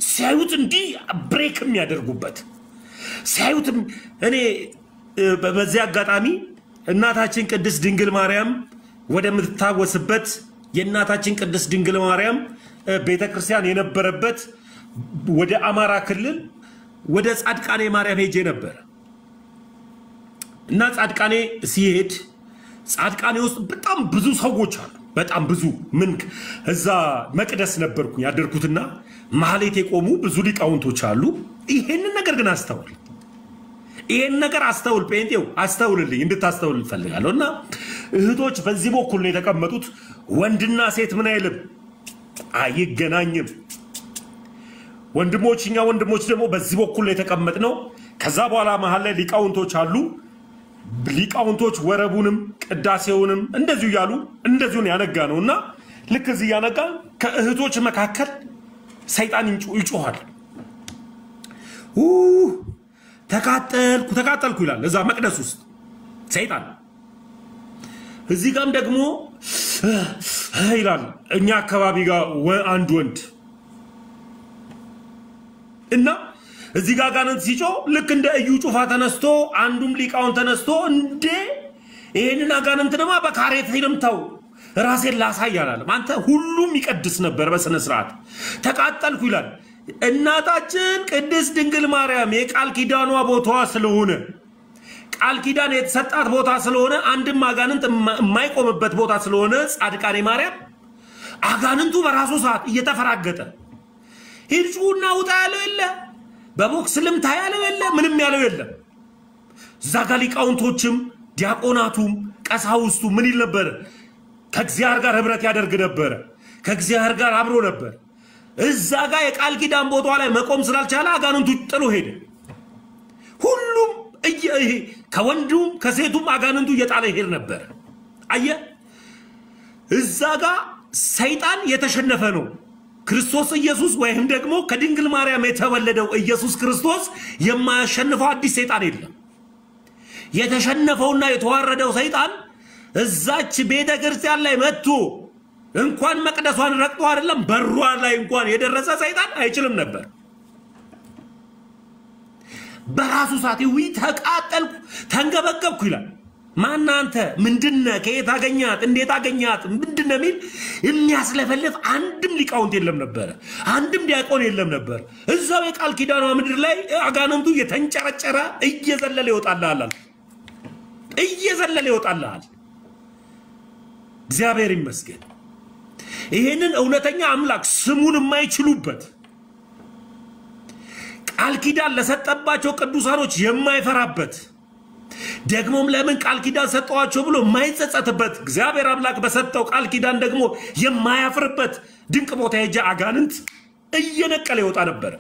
S1: ሲያዩት እንዲህ ብሬክ የሚያደርጉበት ሲያዩት እኔ በዚህ አጋጣሚ እናታችን ቅድስት ድንግል ማርያም ወደምትታወስበት የእናታችን ቅድስት ድንግል ማርያም ቤተክርስቲያን የነበረበት ወደ አማራ ክልል ወደ ጻድቃኔ ማርያም ሄጄ ነበር እና ጻድቃኔ ሲሄድ ጻድቃኔ ውስጥ በጣም ብዙ ሰዎች አሉ በጣም ብዙ ምን እዛ መቅደስ ነበርኩኝ ያደርኩትና ማህሌት የቆሙ ብዙ ሊቃውንቶች አሉ ይሄንን ነገር ግን አስተውል ይሄን ነገር አስተውል ጴንጤው አስተውልልኝ እንድታስተውል ፈልጋለሁና እህቶች በዚህ በኩል ነው የተቀመጡት ወንድና ሴት ምን አይልም አይገናኝም ወንድሞችኛ ወንድሞች ደግሞ በዚህ በኩል ነው የተቀመጥነው ከዛ በኋላ መሃል ላይ ሊቃውንቶች አሉ ሊቃውንቶች ወረቡንም ቅዳሴውንም እንደዚሁ ያሉ እንደዚሁ ያነጋ ነውና ልክ እዚህ ያነጋ ከእህቶች መካከል ሰይጣን ይጮሃል ተቃጠልኩ ይላል እዛ መቅደስ ውስጥ ሰይጣን እዚህ ጋርም ደግሞ ይላል እኛ አካባቢ ጋር አንድ ወንድ እና እዚህ ጋር ጋነን ሲጮ ልክ እንደ እዩ ጩፋ ተነስቶ አንዱም ሊቃውን ተነስቶ እንዴ ይሄንን አጋነንት ደማ በካሬት ፊልምታው ራሴን ላሳያላል አንተ ሁሉም ይቀድስ ነበር በስነ ስርዓት ተቃጠልኩ ይላል እናታችን ቅድስት ድንግል ማርያም የቃል ኪዳኗ ቦታዋ ስለሆነ ቃል ኪዳን የተሰጣት ቦታ ስለሆነ አንድም አጋንንት የማይቆምበት ቦታ ስለሆነ ጻድቃኔ ማርያም አጋንንቱ በራሱ ሰዓት እየተፈራገጠ ሂርጩና ውጣ ያለው የለ በቦክስ ልምታ ያለው የለ ምንም ያለው የለም ዛጋ ሊቃውንቶችም ዲያቆናቱም ቀሳውስቱ ምን ይል ነበር ከእግዚአብሔር ጋር ህብረት ያደርግ ነበር ከእግዚአብሔር ጋር አብሮ ነበር እዛ ጋር የቃል ኪዳን ቦታው ላይ መቆም ስላልቻለ አጋንንቱ ጥሎ ሄደ ሁሉም ከወንዱም ከሴቱም አጋንንቱ እየጣለ ይሄድ ነበር አየ እዛ ጋር ሰይጣን የተሸነፈ ነው ክርስቶስ ኢየሱስ ወይም ደግሞ ከድንግል ማርያም የተወለደው ኢየሱስ ክርስቶስ የማያሸንፈው አዲስ ሰይጣን የለም የተሸነፈውና የተዋረደው ሰይጣን እዛች ቤተ ክርስቲያን ላይ መጥቶ እንኳን መቅደሷን ረቅጦ አይደለም በሯ ላይ እንኳን የደረሰ ሰይጣን አይችልም ነበር በራሱ ሰዓት ተቃጠልኩ ተንገበገብኩ ይላል ማናንተ ምንድነው ከየት አገኛት እንዴት አገኛት ምንድነው ሚል የሚያስለፈልፍ አንድም ሊቃውንት የለም ነበር አንድም ዲያቆን የለም ነበር እዛው የቃል ኪዳኗ ምድር ላይ አጋንንቱ የተንጨረጨረ እየዘለለ ይወጣልሃል እግዚአብሔር ይመስገን ይሄንን እውነተኛ አምላክ ስሙን የማይችሉበት ቃል ኪዳን ለሰጠባቸው ቅዱሳኖች የማይፈራበት ደግሞም ለምን ቃል ኪዳን ሰጠዋቸው ብሎ የማይጸጸትበት እግዚአብሔር አምላክ በሰጠው ቃል ኪዳን ደግሞ የማያፍርበት ድንቅ ቦታ ሄጀ አጋንንት እየነቀለ ይወጣ ነበር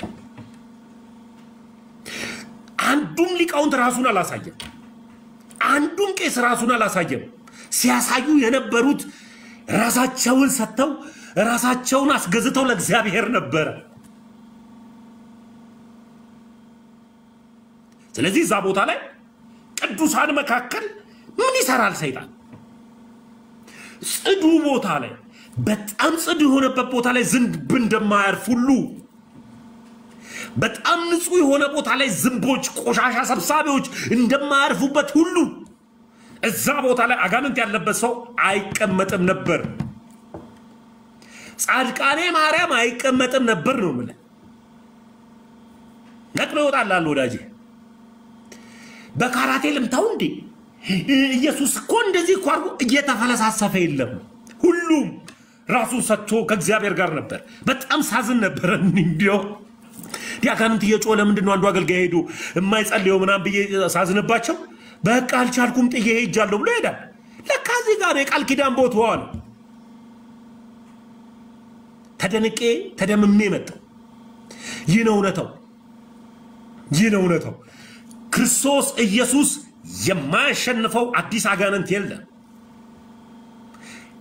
S1: አንዱም ሊቃውንት ራሱን አላሳየም አንዱም ቄስ ራሱን አላሳየም ሲያሳዩ የነበሩት ራሳቸውን ሰጥተው ራሳቸውን አስገዝተው ለእግዚአብሔር ነበር ስለዚህ ዛ ቦታ ላይ ቅዱሳን መካከል ምን ይሰራል ሰይጣን ጽዱ ቦታ ላይ በጣም ጽዱ የሆነበት ቦታ ላይ ዝንብ እንደማያርፍ ሁሉ በጣም ንጹህ የሆነ ቦታ ላይ ዝንቦች ቆሻሻ ሰብሳቢዎች እንደማያርፉበት ሁሉ እዛ ቦታ ላይ አጋንንት ያለበት ሰው አይቀመጥም ነበር ጻድቃኔ ማርያም አይቀመጥም ነበር ነው ማለት ነቅሎ ይወጣል ወዳጄ በካራቴ ልምታው እንዴ ኢየሱስ እኮ እንደዚህ ቋርቁ እየተፈለሳሰፈ የለም ሁሉም ራሱ ሰጥቶ ከእግዚአብሔር ጋር ነበር በጣም ሳዝን ነበር እንዲው ዲያጋንንት እየጮለ ምንድነው አንዱ አገልጋይ ሄዱ የማይጸልየው ምናም ብዬ ሳዝንባቸው በቃ አልቻልኩም ጥዬ ሄጃለሁ ብሎ ሄዳል ለካ እዚህ ጋር የቃል ኪዳን ቦታው አለ ተደንቄ ተደምሜ መጣው ይህ ነው እውነታው ክርስቶስ ኢየሱስ የማያሸንፈው አዲስ አጋንንት የለም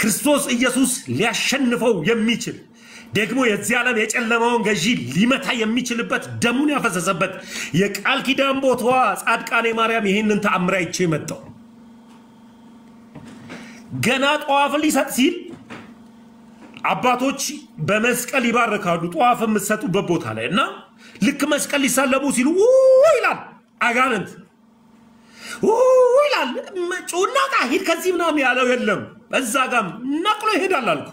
S1: ክርስቶስ ኢየሱስ ሊያሸንፈው የሚችል ደግሞ የዚህ ዓለም የጨለማውን ገዢ ሊመታ የሚችልበት ደሙን ያፈሰሰበት የቃል ኪዳን ቦታዋ ጻድቃኔ ማርያም ይሄንን ተአምራ ይቼ መጣው ገና ጧፍ ሊሰጥ ሲል አባቶች በመስቀል ይባርካሉ ጧፍ የምትሰጡበት ቦታ ላይ እና ልክ መስቀል ሊሳለሙ ሲሉ ይላል አጋንንት ይላል መጮና ቃሂድ ከዚህ ምናምን ያለው የለም በዛ ጋም ነቅሎ ይሄዳል አልኩ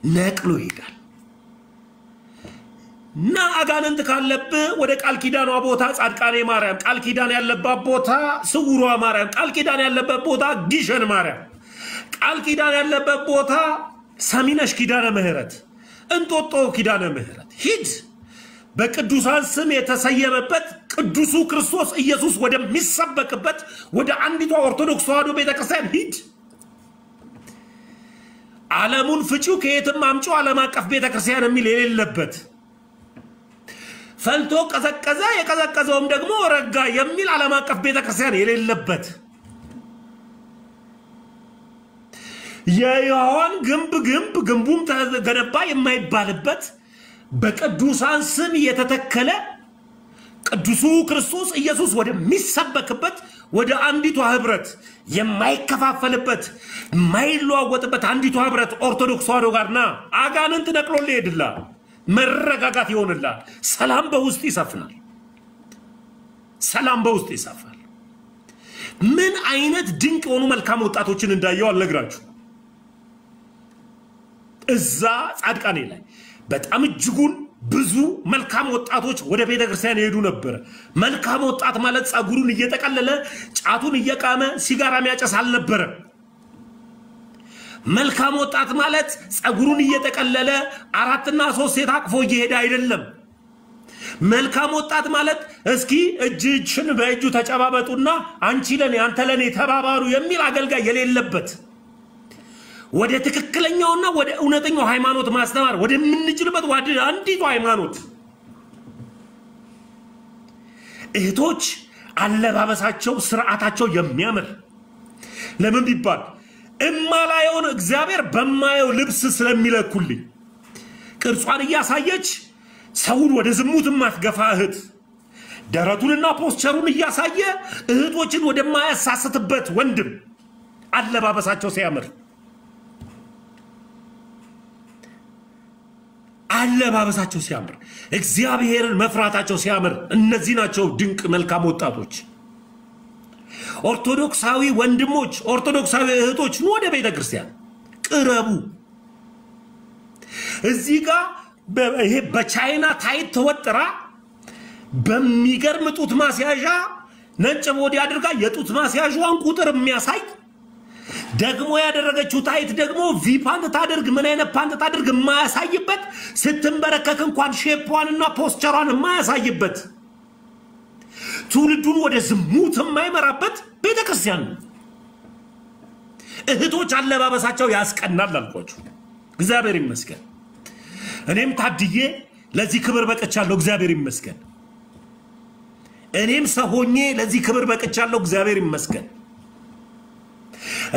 S1: ነቅሎ ይሄዳል ና አጋንንት ካለብ ወደ ቃል ኪዳኗ ቦታ ጻድቃኔ ማርያም ቃል ኪዳን ያለባት ቦታ ስውሯ ማርያም ቃል ኪዳን ያለበት ቦታ ግሸን ማርያም ቃል ኪዳን ያለበት ቦታ ሰሚነሽ ኪዳነ ምህረት እንጦጦ ኪዳነ ምህረት ሂድ በቅዱሳን ስም የተሰየመበት ቅዱሱ ክርስቶስ ኢየሱስ ወደሚሰበክበት ወደ አንዲቷ ኦርቶዶክስ ተዋሕዶ ቤተክርስቲያን ሂድ ዓለሙን ፍጪው ከየትም አምጪው ዓለም አቀፍ ቤተክርስቲያን የሚል የሌለበት ፈልቶ ቀዘቀዘ የቀዘቀዘውም ደግሞ ረጋ የሚል ዓለም አቀፍ ቤተክርስቲያን የሌለበት የዮሐን ግንቡም ተገነባ የማይባልበት በቅዱሳን ስም የተተከለ ቅዱሱ ክርስቶስ ኢየሱስ ወደሚሰበክበት ወደ አንዲቷ ህብረት የማይከፋፈልበት የማይለዋወጥበት አንዲቷ ህብረት ኦርቶዶክስ ተዋሕዶ ጋርና አጋንንት ነቅሎልህ ይሄድልሃል መረጋጋት ይሆንልሃል ሰላም በውስጥ ይሰፍናል ሰላም በውስጥ ይሰፋል ምን አይነት ድንቅ የሆኑ መልካም ወጣቶችን እንዳየው አልነግራችሁ እዛ ጻድቃኔ ላይ በጣም እጅጉን ብዙ መልካም ወጣቶች ወደ ቤተክርስቲያን ይሄዱ ነበር መልካም ወጣት ማለት ጸጉሩን እየተቀለለ ጫቱን እየቃመ ሲጋራ የሚያጨስ አልነበረ መልካም ወጣት ማለት ጸጉሩን እየተቀለለ አራትና ሶስት ሴት አቅፎ እየሄደ አይደለም መልካም ወጣት ማለት እስኪ እጅሽን በእጁ ተጨባበጡና አንቺ ለኔ አንተ ለኔ ተባባሩ የሚል አገልጋይ የሌለበት ወደ ትክክለኛውና ወደ እውነተኛው ሃይማኖት ማስተማር ወደ ምንጭልበት ወደ አንዲቱ ሃይማኖት እህቶች አለባበሳቸው ስርዓታቸው የሚያምር ለምን ቢባል እማላየውን እግዚአብሔር በማየው ልብስ ስለሚለኩልኝ ቅርጿን እያሳየች ሰውን ወደ ዝሙት ማትገፋ እህት ደረቱንና ፖስቸሩን እያሳየ እህቶችን ወደ ማያሳስትበት ወንድም አለባበሳቸው ሲያምር አለባበሳቸው ሲያምር እግዚአብሔርን መፍራታቸው ሲያምር እነዚህ ናቸው ድንቅ መልካም ወጣቶች ኦርቶዶክሳዊ ወንድሞች ኦርቶዶክሳዊ እህቶች ወደ ቤተክርስቲያን ቅረቡ እዚህ ጋር ይሄ በቻይና ታይት ተወጥራ በሚገርም ጡት ማስያዣ ነጭ ቦዲ አድርጋ የጡት ማስያዣዋን ቁጥር የሚያሳይ ደግሞ ያደረገችው ታይት ደግሞ ቪፓንት ታደርግ ምን አይነት ፓንት ታደርግ የማያሳይበት ስትንበረከክ እንኳን ሼፕዋንና ፖስቸሯን የማያሳይበት ትውልዱን ወደ ዝሙት የማይመራበት ቤተክርስቲያን እህቶች አለባበሳቸው ያስቀናል አልኳችሁ እግዚአብሔር ይመስገን እኔም ታድዬ ለዚህ ክብር በቀቻለሁ እግዚአብሔር ይመስገን እኔም ሰሆኜ ለዚህ ክብር በቀቻለሁ እግዚአብሔር ይመስገን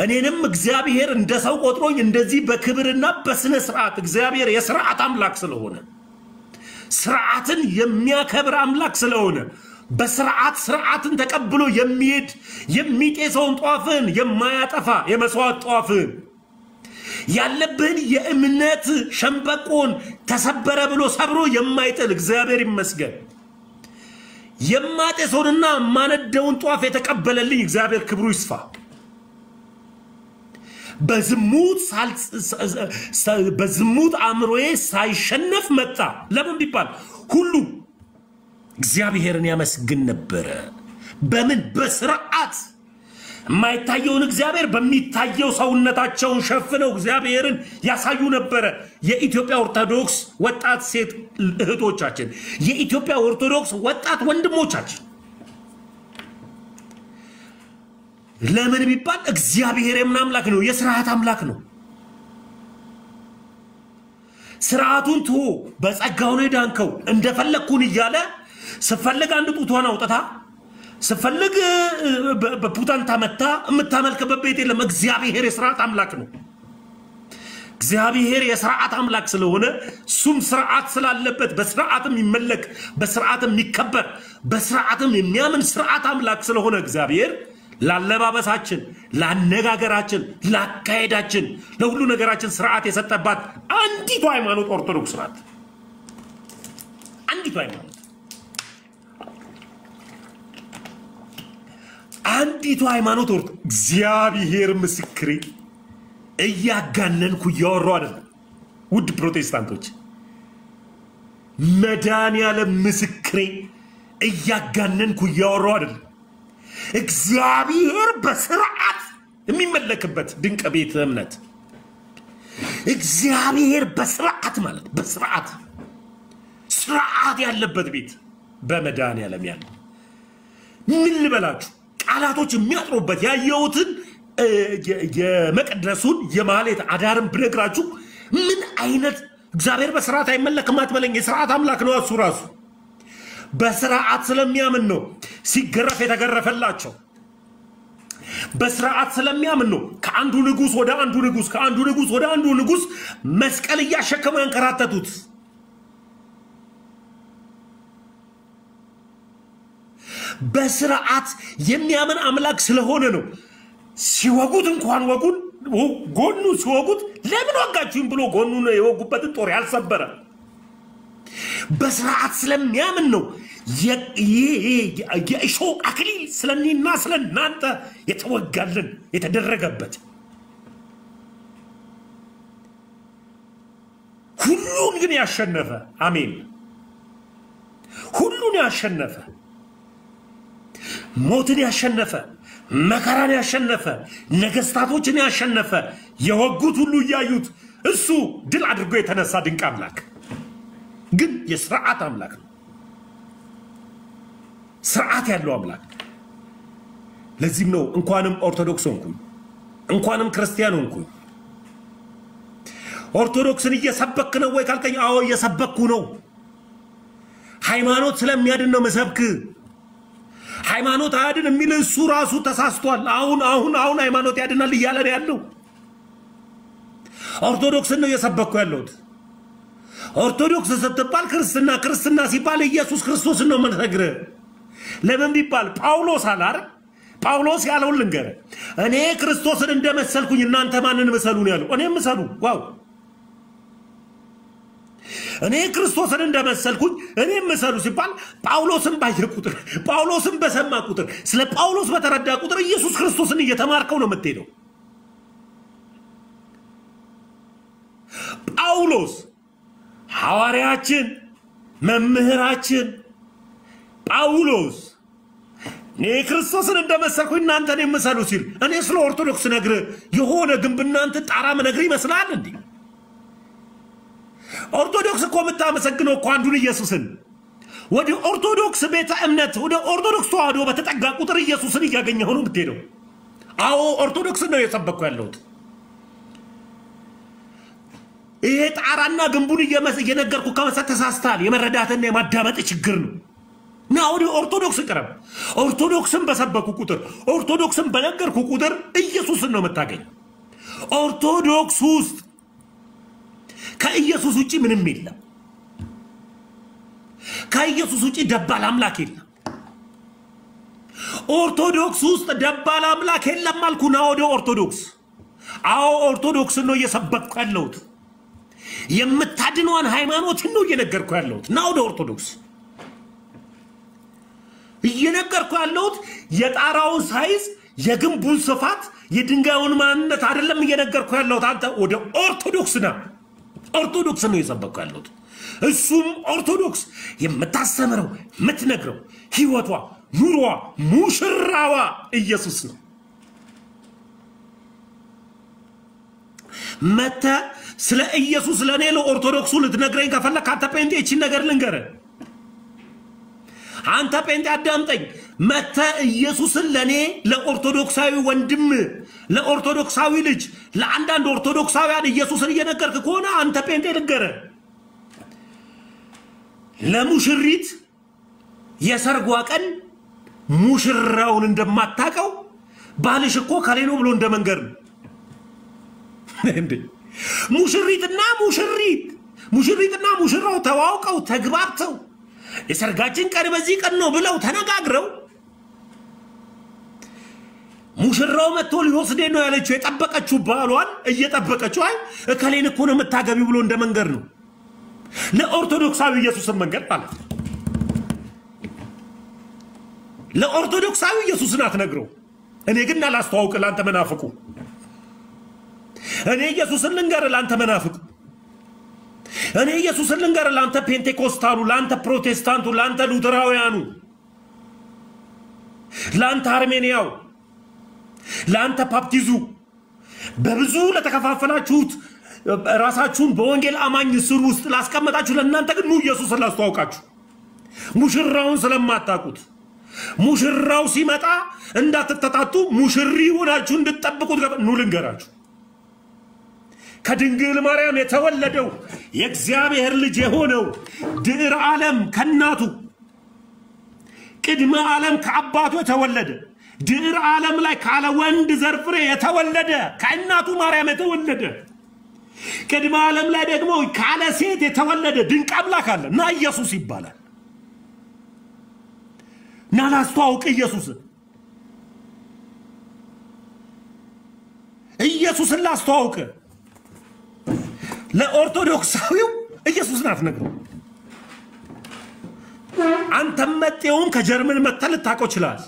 S1: እኔንም እግዚአብሔር እንደሰው ቆጥሮኝ እንደዚህ በክብርና በስነ ስርዓት እግዚአብሔር የሥርዓት አምላክ ስለሆነ ስርዓትን የሚያከብር አምላክ ስለሆነ በስርዓት ስርዓትን ተቀብሎ የሚሄድ የሚጤሰውን ጧፍን የማያጠፋ የመስዋዕት ጧፍን ያለብን የእምነት ሸምበቆን ተሰበረ ብሎ ሰብሮ የማይጥል እግዚአብሔር ይመስገን የማጤሰውንና ማነደውን ጧፍ የተቀበለልኝ እግዚአብሔር ክብሩ ይስፋ በዝሙት አምሮዬ ሳይሸነፍ መጣ ለምን ቢባል ሁሉ እግዚአብሔርን ያመስግን ነበር በምን በስርዓት ማይታየውን እግዚአብሔር በሚታየው ሰውነታቸውን ሸፍነው እግዚአብሔርን ያሳዩ ነበር የኢትዮጵያ ኦርቶዶክስ ወጣት ሴት እህቶቻችን የኢትዮጵያ ኦርቶዶክስ ወጣት ወንድሞቻችን ለምን ቢባል እግዚአብሔር የምን አምላክ ነው የሥርዓት አምላክ ነው ስርዓቱን ቱ በጸጋው ነው ዳንከው እንደፈለኩን ይያለ ስፈልግ አንድ ጡቷን አውጥታ ስፈልግ በፑታንታ መታ የምታመልክበት ቤት የለም እግዚአብሔር የሥርዓት አምላክ ነው እግዚአብሔር የሥርዓት አምላክ ስለሆነ ሱም ስርዓት ስላለበት በስርዓትም ይመለክ በስርዓትም ይከበር በስርዓትም የሚያምን ስርዓት አምላክ ስለሆነ እግዚአብሔር ላለባበሳችን ላነጋገራችን ላካሄዳችን ለሁሉ ነገራችን ስርዓት የሰጠባት አንዲቱ ሃይማኖት ኦርቶዶክስ ናት አንዲቱ ሃይማኖት አንዲቱ ሃይማኖት እግዚአብሔር ምስክሬ እያጋነንኩ ያወራው አይደል ውድ ፕሮቴስታንቶች መድኃኒዓለም ምስክሬ እያጋነንኩ እያወራሁ አይደለም። እግዚአብሔር በስርዓት የሚመለክበት ድንቅ ቤተ እምነት እግዚአብሔር በስርዓት ማለት በስርዓት ስርዓት ያለበት ቤት በመድኃኒዓለም ያለ ምን ልበላችሁ ቃላቶች የሚያጥሩበት ያየሁትን የመቅደሱን የማህሌት አዳርን ብነግራችሁ ምን አይነት እግዚአብሔር በስርዓት አይመለክም አትበለኝ። የስርዓት አምላክ ነው እሱ ራሱ በስርዓት ስለሚያምን ነው ሲገረፍ የተገረፈላቸው። በስርዓት ስለሚያምን ነው ከአንዱ ንጉስ ወደ አንዱ ንጉስ ከአንዱ ንጉስ ወደ አንዱ ንጉስ መስቀል እያሸከሙ ያንከራተቱት። በስርዓት የሚያምን አምላክ ስለሆነ ነው ሲወጉት እንኳን ወጉን ጎኑ ሲወጉት ለምን ወጋችሁኝ ብሎ ጎኑን የወጉበትን ጦር ያልሰበረ በስርዓት ስለሚያምን ነው የእሾህ አክሊል ስለኔና ስለናንተ የተወጋልን የተደረገበት። ሁሉን ግን ያሸነፈ አሜን ሁሉን ያሸነፈ ሞትን ያሸነፈ መከራን ያሸነፈ ነገስታቶችን ያሸነፈ የወጉት ሁሉ ያዩት እሱ ድል አድርጎ የተነሳ ድንቅ አምላክ ግን የሥርዓት አምላክ ነው። ሥርዓት ያለው አምላክ ለዚህም ነው እንኳንም ኦርቶዶክስ ሆንኩኝ እንኳንም ክርስቲያን ሆንኩኝ። ኦርቶዶክስን እየሰበክ ነው ወይ ካልከኝ አዎ እየሰበኩ ነው። ሃይማኖት ስለሚያድን ነው መሰብክ። ሃይማኖት አያድን የሚል እሱ ራሱ ተሳስቷል። አሁን ሃይማኖት ያድናል እያለ ነው ያለው። ኦርቶዶክስን ነው እየሰበኩ ያለሁት። ኦርቶዶክስ ስትባል ክርስትና ሲባል ኢየሱስ ክርስቶስን ነው የምንነግርህ። ለምን ቢባል ጳውሎስ አለ አይደል? ጳውሎስ ያለውን ልንገርህ። እኔ ክርስቶስን እንደመሰልኩኝ እናንተ ማንን መሰሉ ነው ያለው? እኔም መሰሉ። ዋው እኔ ክርስቶስን እንደመሰልኩኝ እኔም መሰሉ ሲባል ጳውሎስን ባየ ቁጥር ጳውሎስን በሰማ ቁጥር ስለ ጳውሎስ በተረዳ ቁጥር ኢየሱስ ክርስቶስን እየተማርከው ነው የምትሄደው። ጳውሎስ ሐዋርያችን መምህራችን ጳውሎስ እኔ ክርስቶስን እንደመሰልኩኝ እናንተን የምሰሉ ሲል እኔ ስለ ኦርቶዶክስ ነግር የሆነ ግንብ እናንተ ጣራ መነግር ይመስላል እንዴ? ኦርቶዶክስ እኮ የምታመሰግነው እኮ አንዱን ኢየሱስን ወደ ኦርቶዶክስ ቤተ እምነት ወደ ኦርቶዶክስ ተዋህዶ በተጠጋ ቁጥር ኢየሱስን እያገኘህ ነው የምትሄደው። አዎ ኦርቶዶክስን ነው የሰበኩ ያለሁት። ይሄ ጣራና ግንቡን እየነገርኩ ከመሰት ተሳስተሃል። የመረዳትና የማዳመጥ ችግር ነው። ና ወደ ኦርቶዶክስ ቅረብ። ኦርቶዶክስን በሰበኩ ቁጥር ኦርቶዶክስን በነገርኩ ቁጥር ኢየሱስን ነው የምታገኝ። ኦርቶዶክስ ውስጥ ከኢየሱስ ውጪ ምንም የለም። ከኢየሱስ ውጪ ደባል አምላክ የለም። ኦርቶዶክስ ውስጥ ደባል አምላክ የለም አልኩና ወደ ኦርቶዶክስ። አዎ ኦርቶዶክስን ነው እየሰበኩ ያለሁት። የምታድነውን ሃይማኖትን ነው እየነገርኩ ያለሁት። ና ወደ ኦርቶዶክስ እየነገርኩ ያለሁት የጣራውን ሳይዝ የግንቡን ስፋት የድንጋዩን ማንነት አይደለም እየነገርኩ ያለሁት። አንተ ወደ ኦርቶዶክስ ና። ኦርቶዶክስ ነው እየሰበኩ ያለሁት። እሱም ኦርቶዶክስ የምታስተምረው የምትነግረው ህይወቷ ኑሯ ሙሽራዋ ኢየሱስ ነው። መተ ስለ ኢየሱስ ለኔ ለኦርቶዶክሱ ልትነግረኝ ከፈለክ አንተ ጴንጤ እቺን ነገር ልንገርህ። አንተ ጴንጤ አዳምጠኝ። መተ ኢየሱስን ለኔ ለኦርቶዶክሳዊ ወንድም ለኦርቶዶክሳዊ ልጅ ለአንዳንድ ኦርቶዶክሳውያን ኢየሱስን እየነገርክ ከሆነ አንተ ጴንጤ ልንገርህ። ለሙሽሪት የሰርጓ ቀን ሙሽራውን እንደማታቀው ባልሽ እኮ ከሌሎ ብሎ እንደመንገር ነው እንዴ? ሙሽሪትና ሙሽራው ተዋውቀው ተግባብተው የሰርጋችን ቀን በዚህ ቀን ነው ብለው ተነጋግረው ሙሽራው መጥቶ ሊወስደኝ ነው ያለችው የጠበቀችው ባሏን እየጠበቀችው አይ እከሌን እኮ ነው የምታገቢው ብሎ እንደመንገር ነው። ለኦርቶዶክሳዊ ኢየሱስን መንገድ ማለት ነው። ለኦርቶዶክሳዊ ኢየሱስን አትነግረው። እኔ ግን አላስተዋውቅ ላንተ መናፍቁ። እኔ ኢየሱስን ልንገር ላንተ መናፍቁ። እኔ ኢየሱስን ልንገር ላንተ ፔንቴኮስታሉ ላንተ ፕሮቴስታንቱ ላንተ ሉተራውያኑ ላንተ አርሜኒያው ላንተ ፓፕቲዙ በብዙ ለተከፋፈላችሁት ራሳችሁን በወንጌል አማኝ ስር ውስጥ ላስቀመጣችሁ ለእናንተ ግን ነው ኢየሱስን ላስተዋውቃችሁ ሙሽራውን ስለማታውቁት ሙሽራው ሲመጣ እንዳትተጣጡ ሙሽሪ ሆናችሁ እንድትጠብቁት ነው ልንገራችሁ ከድንግል ማርያም የተወለደው የእግዚአብሔር ልጅ የሆነው ድህረ ዓለም ከናቱ ቅድመ ዓለም ከአባቱ የተወለደ ድህረ ዓለም ላይ ካለ ወንድ ዘር ፍሬ የተወለደ ከእናቱ ማርያም የተወለደ ቅድመ ዓለም ላይ ደግሞ ካለ ሴት የተወለደ ድንቅ አምላክ አለ እና ኢየሱስ ይባላል ና ላስተዋውቅ ኢየሱስን ላስተዋውቅ ለኦርቶዶክሳዊው ኢየሱስን አትነግረው አንተም መጤውን ከጀርመን መተል ታቆ ይችላል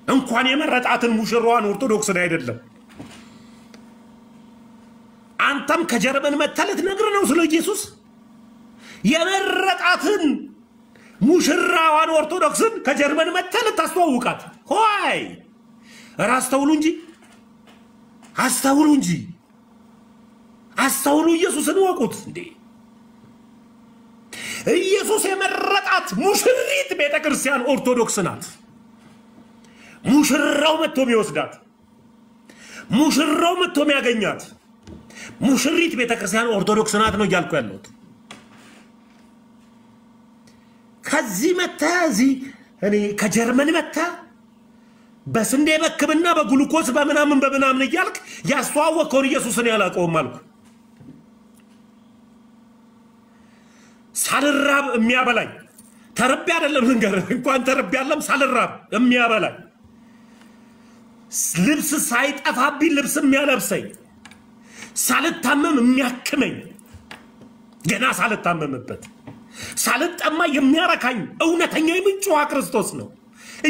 S1: እንኳን የመረጣትን ሙሽራዋን ኦርቶዶክስን አይደለም አንተም ከጀርመን መተል ትነግር ነው ስለ ኢየሱስ የመረጣትን ሙሽራዋን ኦርቶዶክስን ከጀርመን መተል ታስተዋውቃት ሆይ አስተውሉ እንጂ አስተውሉ ኢየሱስን ወቁት እንዴ ኢየሱስ የመረጣት ሙሽሪት ቤተክርስቲያን ኦርቶዶክስ ናት ሙሽራው መጥቶ ቢወስዳት ሙሽራው መጥቶ የሚያገኛት ሙሽሪት ቤተክርስቲያን ኦርቶዶክስ ናት ነው ያልኩ ያለሁት ከዚህ መታዚ እኔ ከጀርመን መታ በስንዴ በክብና በግሉኮስ በምናምን ይያልክ ያስተዋወቀው ኢየሱስን ያላቀው ማልኩ ሳልራብ የሚያበላኝ ተርቤ አይደለም ልንገር እንኳን ተርቤ አይደለም ሳልራብ የሚያበላኝ ልብስ ሳይጠፋብኝ ልብስ የሚያለብሰኝ ሳልታመም የሚያክመኝ ገና ሳልታመምበት ሳልጠማ የሚያረካኝ እውነተኛ ምንጩ ክርስቶስ ነው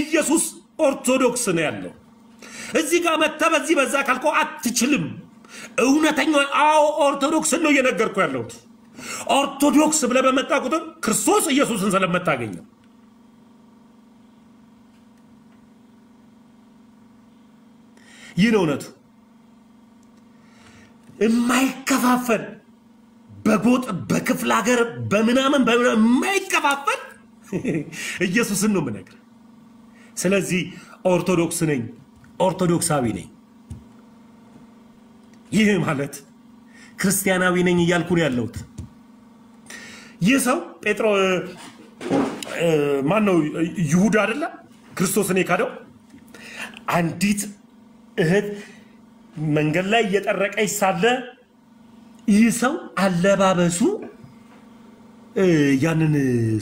S1: ኢየሱስ ኦርቶዶክስ ነው ያለው እዚህ ጋር መጣ በዚህ በዛ ካልኮ አትችልም እውነተኛ ኦርቶዶክስ ነው እየነገርኩ ያለሁት ኦርቶዶክስ ብለ በመጣ ቁጥር ክርስቶስ ኢየሱስን ስለመታገኘው ይነውነቱ የማይከፋፈል በጎጥ በክፍለ ሀገር በምናምን የማይከፋፈል ኢየሱስን ነው የምነግርህ ስለዚህ ኦርቶዶክስ ነኝ ኦርቶዶክሳዊ ነኝ ይሄ ማለት ክርስቲያናዊ ነኝ እያልኩ ነው ያለሁት ይሰው ጴጥሮ ማን ነው ይሁዳ አይደለ ክርስቶስን የካደው አንዲት እህት መንገድ ላይ እየጠረቀች ሳለ ይሰው አለባበሱ ያንን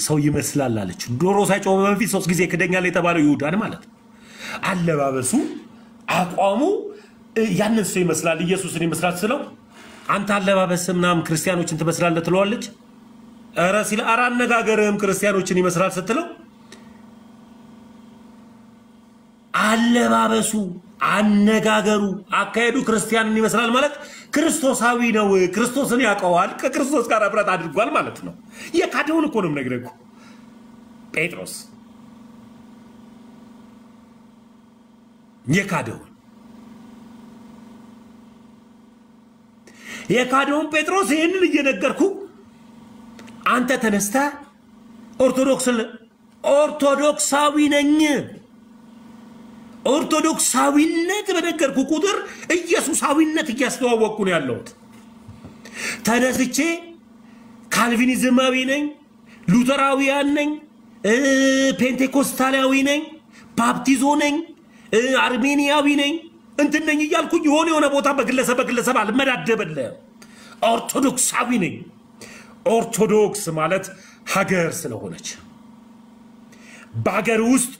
S1: ሰው ይመስላል አለች ዶሮ ሳይጮህ በፊት 3 ጊዜ ክደኛል የተባለው ይሁዳን ማለት አለባበሱ አቋሙ ያንን ሰው ይመስላል ኢየሱስን ይመስላል ስለው አንተ አለባበስ ምናም ክርስቲያኖችን ትመስላለህ ትለዋለች አራ ሲል አራ አነጋገርም ክርስቲያኖችን ይመስላል ስትለው አለባበሱ አነጋገሩ አካሄዱ ክርስቲያንን ይመስላል ማለት ክርስቶሳዊ ነው ክርስቶስን ያቀዋል ከክርስቶስ ጋር አብራት አድርጓል ማለት ነው የካደውን እኮ ነው ነገርኩ ጴጥሮስ የካደውን ጴጥሮስ ይሄንን እየነገርኩ አንተ ተነስታ ኦርቶዶክሳዊ ነኝ ኦርቶዶክሳዊነት በነገርኩ ቁጥር ኢየሱሳዊነት እያስተዋወቅኩ ነው ያለሁት ተነስቼ ካልቪኒዝማዊ ነኝ ሉተራዊያን ነኝ ፔንቴኮስታላዊ ነኝ ባፕቲዞ ነኝ አርሜኒያዊ ነኝ እንትን ነኝ እያልኩ የሆነ ቦታ በግለሰብ አልመዳደበለ ኦርቶዶክሳዊ ነኝ ኦርቶዶክስ ማለት ሀገር ስለሆነች በሀገር ውስጥ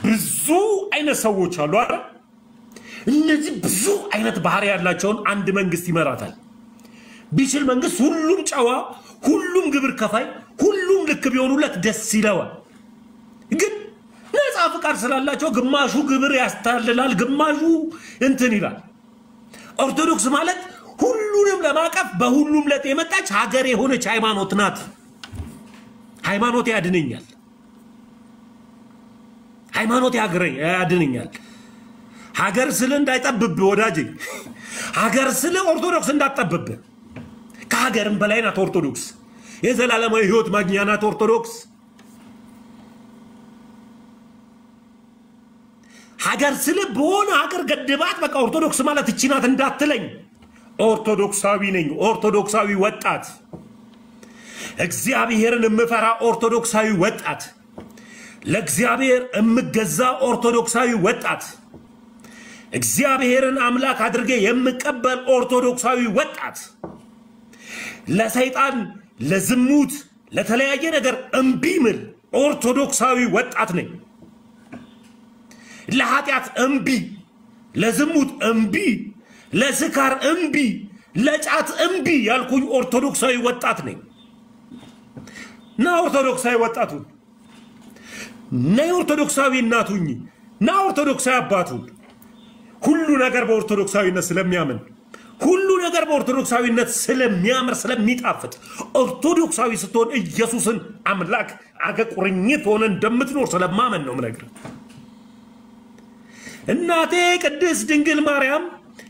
S1: ብዙ አይነት ሰዎች አሉ አይደል እነዚህ ብዙ አይነት ባህሪ ያላቸውን አንድ መንግስት ይመራታል ቢችል መንግስት ሁሉም ጨዋ ሁሉም ግብር ከፋይ ሁሉም ልክ ቢሆኑለት ደስ ይለዋል ግን ነፃ ፍቃድ ስላላቸው ግማሹ ግብር ያስተላልፋል ግማሹ እንትን ይላል ኦርቶዶክስ ማለት ሁሉንም ለማቀፍ በሁሉም ለጥ የመጣች ሀገር የሆነች ሃይማኖት ናት። ሃይማኖት ያድነኛል። ሃይማኖት ያድነኛል። ሀገር ስለ እንዳይጠብብ ወዳጅ ሀገር ስለ ኦርቶዶክስ እንዳትጠብብ ከሀገርም በላይ ናት ኦርቶዶክስ የዘላለማዊ ህይወት ማግኛ ናት ኦርቶዶክስ ሀገር ስለ በሆነ ሀገር ገድባት በቃ ኦርቶዶክስ ማለት እቺ ናት እንዳትለኝ ኦርቶዶክሳዊ ነኝ ኦርቶዶክሳዊ ወጣት እግዚአብሔርን የምፈራ ኦርቶዶክሳዊ ወጣት ለእግዚአብሔር የምገዛ ኦርቶዶክሳዊ ወጣት እግዚአብሔርን አምላክ አድርጌ የምቀበል ኦርቶዶክሳዊ ወጣት ለሰይጣን ለዝሙት ለተለያየ ነገር እምቢምል ኦርቶዶክሳዊ ወጣት ነኝ ለኃጢአት እምቢ ለዝሙት እምቢ ለስካር እምቢ ለጫት እምቢ ያልኩኝ ኦርቶዶክሳዊ ወጣት ነኝ ና ኦርቶዶክሳዊ ወጣቱን ና ኦርቶዶክሳዊ እናቱኝ ና ኦርቶዶክሳዊ አባቱን ሁሉ ነገር በኦርቶዶክሳዊነት ስለሚያምን ሁሉ ነገር በኦርቶዶክሳዊነት ስለሚያምር ስለሚጣፍጥ ኦርቶዶክሳዊ ስትሆን ኢየሱስን አምላክ አገ ቁርኝት ሆነ እንደምትኖር ስለማመን ነው ምነግር እናቴ ቅድስት ድንግል ማርያም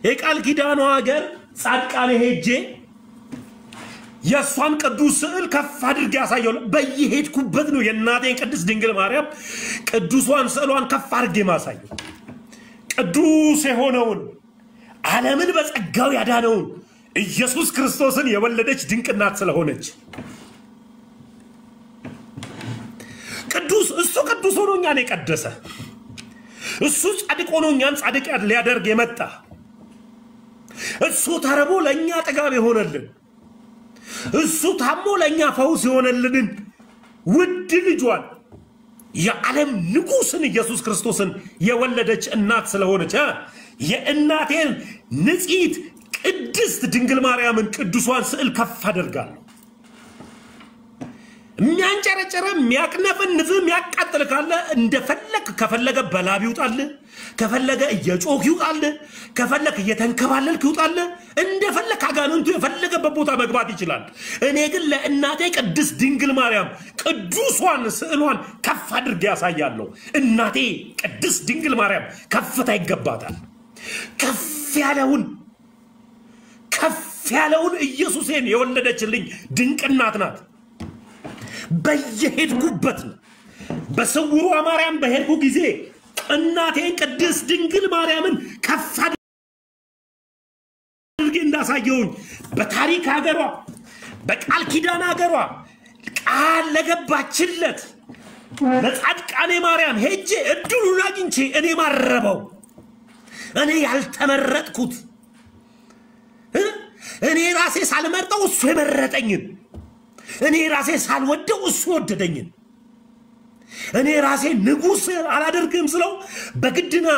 S1: የቃል ኪዳኗ ሀገር ጻድቃኔ ሄጄ የሷን ቅዱስ ስዕል ከፍ አድርጌ ያሳየው በየሄድኩበት ነው የእናቴን ቅድስት ድንግል ማርያም ቅዱሷን ስዕሏን ከፍ አድርጌ ማሳየው ቅዱስ የሆነውን ዓለምን በጸጋው ያዳነውን ኢየሱስ ክርስቶስን የወለደች ድንቅ እናት ስለሆነች ቅዱስ እሱ ቅዱስ ሆኖ እኛን የቀደሰ እሱ ጻድቅ ሆኖ እኛን ጻድቅ ሊያደርግ የመጣ እሱ ተርቦ ለኛ ጥጋብ የሆነልን እሱ ታሞ ለኛ ፈውስ የሆነልን ውድ ልጇን የዓለም ንጉስን ኢየሱስ ክርስቶስን የወለደች እናት ስለሆነች የእናቴን ንጽሕት ቅድስት ድንግል ማርያምን ቅዱሷን ስዕል ከፍ አደርጋለሁ የሚያንጨረጨረ የሚያቅነፍንፍ የሚያቃጥል ካለ እንደፈለክ ከፈለገ በላብ ይውጣል ከፈለገ እየጮክ ይውጣል ከፈለክ እየተንከባለልክ ይውጣል እንደፈለክ አጋንንቱ የፈለገበት ቦታ መግባት ይችላል እኔ ግን ለእናቴ ቅድስት ድንግል ማርያም ቅዱሷን ስዕሏን ከፍ አድርጌ ያሳያለሁ እናቴ ቅድስት ድንግል ማርያም ከፍታ ይገባታል ከፍ ያለውን ኢየሱስን የወለደችልኝ ድንቅ እናት ናት በየሄድኩበት በስውሯ ማርያም በሄድኩ ጊዜ እናቴን ቅድስት ድንግል ማርያምን ከፍ አድርጌ እንዳሳየውኝ በታሪክ ሀገሯ በቃል ኪዳን ሀገሯ ቃል ለገባችለት ለጻድቃኔ ማርያም ሄጄ እድሉን አግኝቼ እኔ ማረበው እኔ ያልተመረጥኩት እኔ ራሴ ሳልመርጠው እሱ የመረጠኝን እኔ ራሴ ሳልወደው እሱ ወደደኝ እኔ ራሴ ንጉስ አላደርግም ስለው በግድና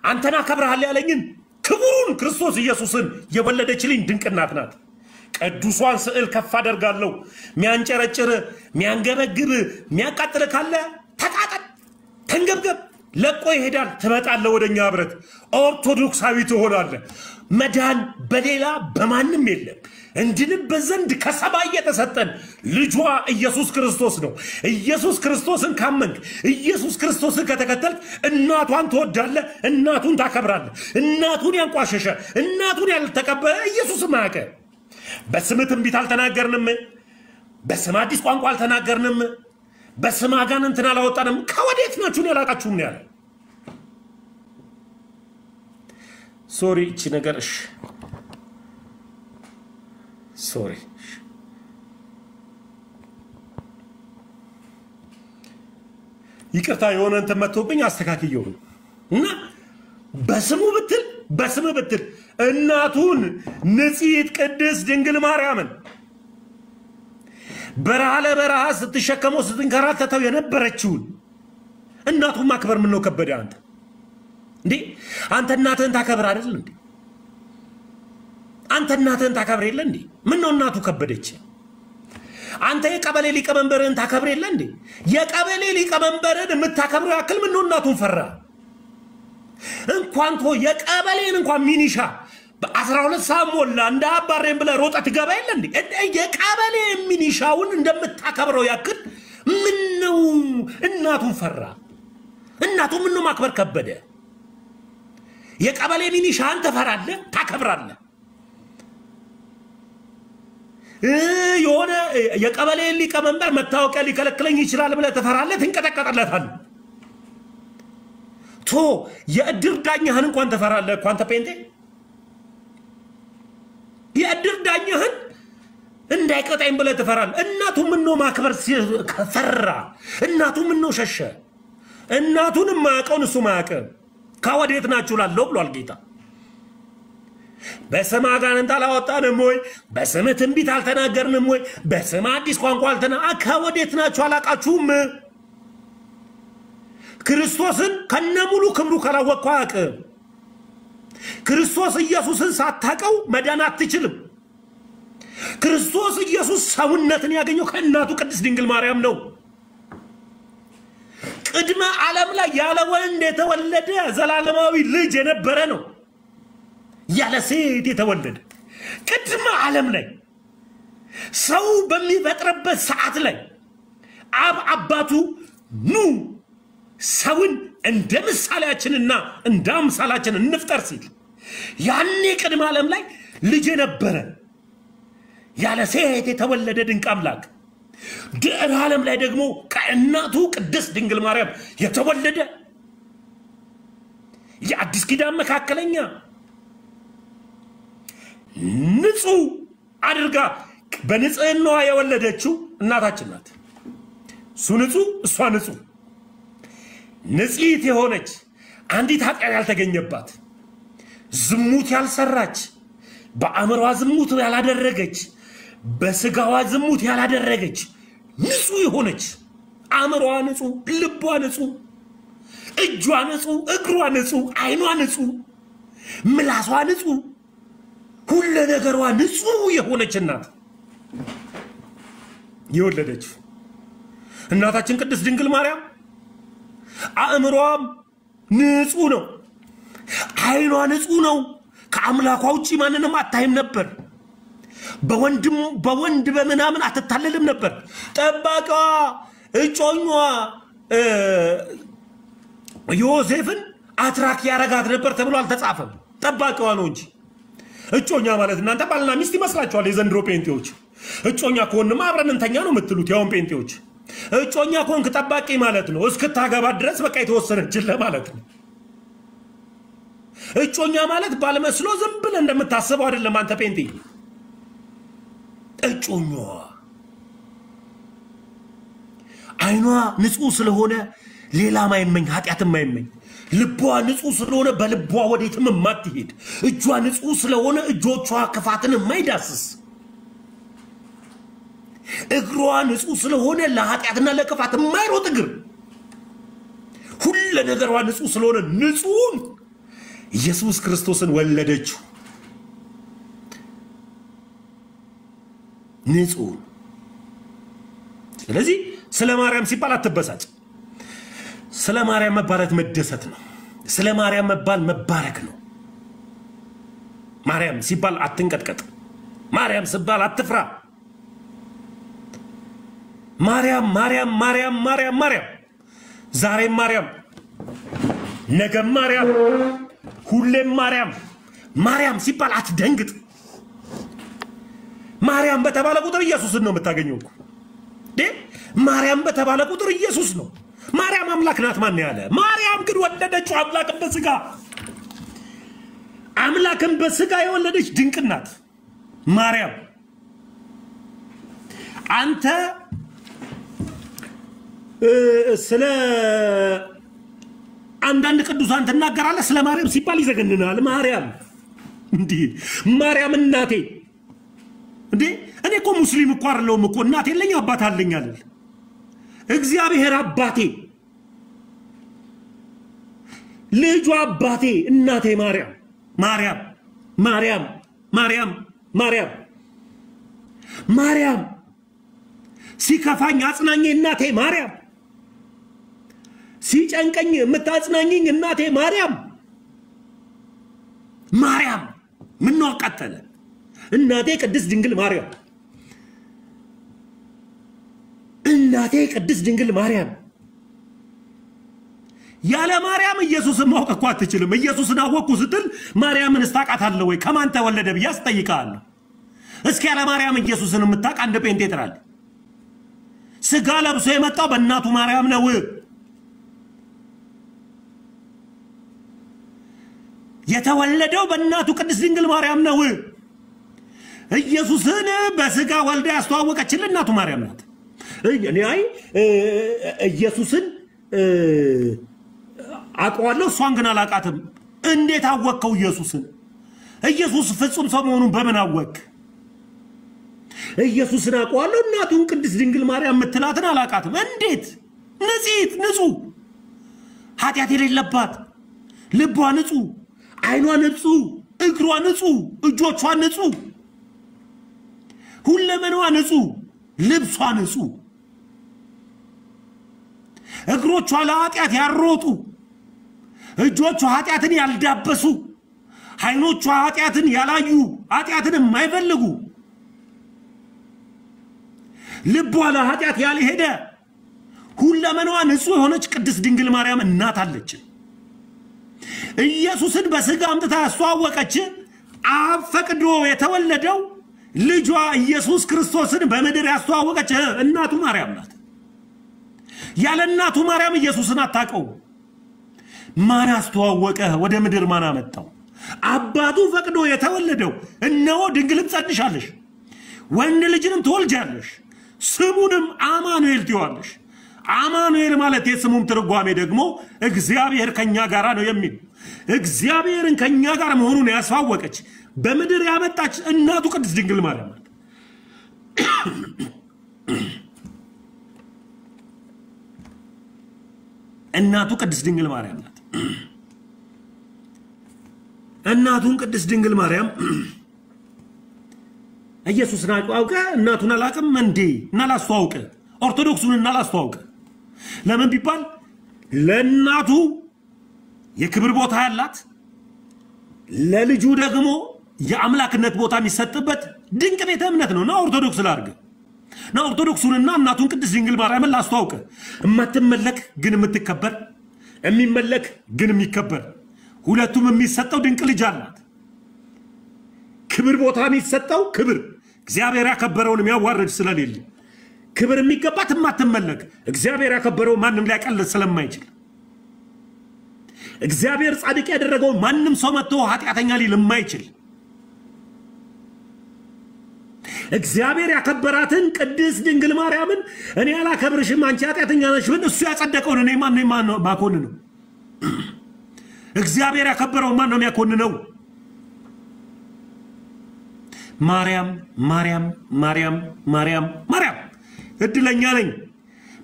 S1: አንተና ከብርሃን ያለኝን ክቡሩን ክርስቶስ ኢየሱስን የወለደችልኝ ድንቅ እናት ናት ቅዱሷን ስዕል ከፍ አደርጋለሁ ሚያንጨረጭር ሚያንገበግብ ሚያቃጥል ካለ ተቃጠል ተንገብገብ ለቆ ይሄዳል ትመጣለ ወደኛ ህብረት ኦርቶዶክሳዊ ትሆናለ መዳን በሌላ በማንም የለም እንድንበት ዘንድ ከሰማይ የተሰጠን ልጇ ኢየሱስ ክርስቶስ ነው ኢየሱስ ክርስቶስን ካመንክ ኢየሱስ ክርስቶስን ከተከተልክ እናቷን ትወዳለ እናቱን ታከብራለ እናቱን ያንቋሸሸ እናቱን ያልተቀበለ ኢየሱስ ማከ በስም ትንቢት አልተናገርንም በስም አዲስ ቋንቋ አልተናገርንም በስም አጋንንትን አላወጣንም ከወዴት ናችሁ ያላቃችሁም ነው ያለ ሶሪ እቺ ነገርሽ ሶሪ ይቅርታ የሆነ እንትን መጥቶብኝ አስተካክየው እና በስሙ ብትል እናቱን ንጽሕት ቅድስት ድንግል ማርያምን በረሃ ለበረሃ ስትሸከመው ስትንከራተተው የነበረችውን እናቱን ማክበር ምን ነው ከበደ አንተ እንዴ አንተ እናትህን ታከብር አይደል እንዴ አንተ እናትህን ታከብር የለ እንዴ ምን ነው እናቱ ከበደች አንተ የቀበሌ ሊቀመንበርን ታከብር የለ እንዴ የቀበሌ ሊቀመንበርን የምታከብረው ያክል ምን ነው እናቱን ፈራ እንኳን ቶ የቀበሌን እንኳን ሚኒሻ በ12 ሰዓት ሞላ እንደ አባሬን ብለ ሮጣ ትገባ የለ እንዴ? የቀበሌ ሚኒሻውን እንደምታከብረው ያክል ምን ነው እናቱን ፈራ? እናቱ ምን ነው ማክበር ከበደ? የቀበሌ ሚኒሻን ተፈራለህ ታከብራለህ? የሆነ የቀበሌ ሊቀመንበር መታወቂያ ሊከለክለኝ ይችላል ብለ ተፈራለህ ትንቀጠቀጥለታለህ። ቶ የእድር ዳኛህን እንኳን ተፈራለህ እኮ አንተ ጴንጤ። የእድር ዳኛህን እንዳይቀጣኝ ብለ ተፈራለህ። እናቱ ምን ነው ማክበር ከፈራ? እናቱ ምን ነው ሸሸ? እናቱን ማያውቀውን እሱ ማያውቅም። ከወዴት ናችሁ ላለው ብሏል ጌታ። በስም አጋንንት አላወጣንም ወይ? በስም ትንቢት አልተናገርንም ወይ? በስም አዲስ ቋንቋ ከወዴት ናችሁ አላቃችሁም? ክርስቶስን ከነሙሉ ክብሩ ካላወቅከው አያውቅም። ክርስቶስ ኢየሱስን ሳታውቀው መዳን አትችልም። ክርስቶስ ኢየሱስ ሰውነትን ያገኘው ከእናቱ ቅድስት ድንግል ማርያም ነው። ቅድመ ዓለም ላይ ያለ ወንድ የተወለደ ዘላለማዊ ልጅ የነበረ ነው። ያለ ሴት የተወለደ ቅድመ ዓለም ላይ ሰው በሚፈጥርበት ሰዓት ላይ አባቱ ኑ ሰውን እንደ ምሳሌያችንና እንደ አምሳላችን እንፍጠር ሲል ያኔ ቅድመ ዓለም ላይ ልጅ የነበረ ያለ ሴት የተወለደ ድንቅ አምላክ ድህረ ዓለም ላይ ደግሞ ከእናቱ ቅድስት ድንግል ማርያም የተወለደ የአዲስ ኪዳን መካከለኛ ንጹህ አድርጋ በንጽህናዋ የወለደችው እናታችን ናት። እሱ ንጹህ እሷ ንጹህ ንጽሕት የሆነች አንዲት ኃጢአት ያልተገኘባት ዝሙት ያልሰራች በአእምሮዋ ዝሙት ያላደረገች በስጋዋ ዝሙት ያላደረገች ንጹህ የሆነች አእምሮዋ ንጹህ ልቧ ንጹህ እጇ ንጹህ እግሯ ንጹህ አይኗ ንጹህ ምላሷ ንጹህ ሁሉ ነገሯ ንጹህ የሆነች እናት የወለደች እናታችን ቅድስት ድንግል ማርያም አእምሮዋም ንጹህ ነው። አይኗ ንጹህ ነው። ከአምላኳ ውጪ ማንንም አታይም ነበር። በወንድ በምናምን አትታለልም ነበር። ጠባቂዋ እጮኛዋ ዮሴፍን አትራክ ያረጋት ነበር ተብሎ አልተጻፈም። ጠባቂዋ ነው እንጂ እጮኛ ማለት እናንተ ባልና ሚስት ይመስላችኋል? የዘንድሮ ጴንጤዎች እጮኛ ከሆንማ አብረን እንተኛ ነው የምትሉት። ያውን ጴንጤዎች እጮኛ ከሆንክ ጠባቂ ማለት ነው እስክታገባ ድረስ በቃ የተወሰነችልህ ማለት ነው። እጮኛ ማለት ባልመስሎ ዝም ብለህ እንደምታስበው አይደለም አንተ ጴንጤ። እጮኛዋ አይኗ ንጹህ ስለሆነ ሌላ ማይመኝ ኃጢአትም ማይመኝ ልቧ ንጹህ ስለሆነ በልቧ ወዴትም ማትሄድ እጇ ንጹህ ስለሆነ እጆቿ ክፋትን ማይዳስስ እግሯ ንጹህ ስለሆነ ለኃጢአትና ለክፋት ማይሮጥ እግር ሁሉ ነገሯ ንጹህ ስለሆነ ንጹህ ኢየሱስ ክርስቶስን ወለደችው። ንጹህ ስለዚህ ስለ ማርያም ሲባል አትበሳጭ። ስለ ማርያም መባረት መደሰት ነው። ስለ ማርያም መባል መባረክ ነው። ማርያም ሲባል አትንቀጥቀጥ። ማርያም ሲባል አትፍራ። ማርያም ማርያም ማርያም ማርያም ማርያም ዛሬም ማርያም ነገም ማርያም ሁሌም ማርያም ማርያም ሲባል አትደንግጥ። ማርያም በተባለ ቁጥር ኢየሱስን ነው የምታገኘው እኮ ማርያም በተባለ ቁጥር ኢየሱስ ነው። ማርያም አምላክ ናት ማን ያለ? ማርያም ግን ወለደችው አምላክን በስጋ አምላክን በስጋ የወለደች ድንቅ ናት ማርያም። አንተ ስለ አንዳንድ ቅዱሳን ተናገራለህ፣ ስለ ማርያም ሲባል ይዘገንናል። ማርያም እንዴ ማርያም እናቴ እንዴ እኔ እኮ ሙስሊም እኮ አይደለሁም እኮ እናቴ የለኝ አባት አለኝ አይደል? እግዚአብሔር አባቴ ልጁ አባቴ እናቴ ማርያም ማርያም ማርያም ማርያም ማርያም ማርያም ሲከፋኝ አጽናኝ እናቴ ማርያም ሲጨንቀኝ የምታጽናኝኝ እናቴ ማርያም ማርያም ምን ነው አቃጠለ እናቴ ቅድስት ድንግል ማርያም እናቴ ቅድስት ድንግል ማርያም ያለ ማርያም ኢየሱስን ማወቅ እኮ አትችልም ኢየሱስን አወቅኩ ስትል ማርያምን እስታቃታለህ ወይ ከማን ተወለደ ብያስ ጠይቃለሁ እስኪ ያለ ማርያም ኢየሱስን የምታውቅ አንድ ጴንጤ ጥራል ስጋ ለብሶ የመጣው በእናቱ ማርያም ነው የተወለደው በእናቱ ቅድስት ድንግል ማርያም ነው ኢየሱስን በስጋ ወልዳ ያስተዋወቀችልን እናቱ ማርያም ናት እኔ አይ ኢየሱስን አቋለው ሷን ግን አላቃተም እንዴት አወቀው ኢየሱስን ኢየሱስ ፍጹም ሰው መሆኑን በምን አወቅ ኢየሱስን አቋለው እናቱን ቅድስት ድንግል ማርያም ምትላትን አላቃተም እንዴት ንጽሕት ንጹህ ኃጢአት የሌለባት ልቧ ንጹህ አይኗ ንጹህ እግሯ ንጹህ እጆቿ ንጹህ ሁለመናዋ ንጹህ ልብሷ ንጹህ እግሮቿ ለኃጢአት ያሮጡ እጆቿ ኃጢአትን ያልዳበሱ አይኖቿ ኃጢአትን ያላዩ ኃጢአትን የማይፈልጉ ልቧ ለኃጢአት ያልሄደ ሁለመናዋ ንጹህ የሆነች ቅድስት ድንግል ማርያም እናት አለች ኢየሱስን በስጋ አምጥታ ያስተዋወቀች አብ ፈቅዶ የተወለደው ልጇ ኢየሱስ ክርስቶስን በምድር ያስተዋወቀች እናቱ ማርያም ናት ያለ እናቱ ማርያም ኢየሱስን አታቀው ማን አስተዋወቀ ወደ ምድር ማን አመጣው አባቱ ፈቅዶ የተወለደው እነሆ ድንግልም ጸንሻለሽ ወንድ ልጅንም ትወልጃለሽ ስሙንም አማኑኤል ትይዋለሽ አማኑኤል ማለት የስሙም ትርጓሜ ደግሞ እግዚአብሔር ከኛ ጋራ ነው የሚል እግዚአብሔርን ከኛ ጋር መሆኑን ያስተዋወቀች በምድር ያመጣች እናቱ ቅድስት ድንግል ማርያም ናት እናቱ ቅድስት ድንግል ማርያም ናት እናቱን ቅድስት ድንግል ማርያም ኢየሱስን አውቀ እናቱን አላቀም እንዴ እና ላስተዋውቀ ኦርቶዶክሱን እና ላስተዋውቀ ለምን ቢባል ለእናቱ የክብር ቦታ ያላት ለልጁ ደግሞ የአምላክነት ቦታ የሚሰጥበት ድንቅ ቤተ እምነት ነውና ኦርቶዶክስ ላርገ ና ኦርቶዶክሱንና እናቱን ቅድስት ድንግል ማርያምን ላስተዋውቀ እማትመለክ ግን የምትከበር የሚመለክ ግን የሚከበር ሁለቱም የሚሰጠው ድንቅ ልጅ አላት ክብር ቦታ የሚሰጠው ክብር እግዚአብሔር ያከበረውን የሚያዋርድ ስለሌለ ክብር የሚገባት የማትመለክ እግዚአብሔር ያከበረው ማንንም ሊያቀልስ ስለማይችል እግዚአብሔር ጻድቅ ያደረገው ማንንም ሰው መጥቶ ኃጢአተኛ ሊል የማይችል እግዚአብሔር ያከበራትን ቅድስት ድንግል ማርያምን እኔ አላከብርሽም አንቺ ኃጢአተኛ ነሽ ምን እሱ ያጸደቀውን እኔ ማን ነው ማኮንነው እግዚአብሔር ያከበረው ማን ነው የሚያኮንነው ማርያም ማርያም ማርያም ማርያም ማርያም እድለኛ ነኝ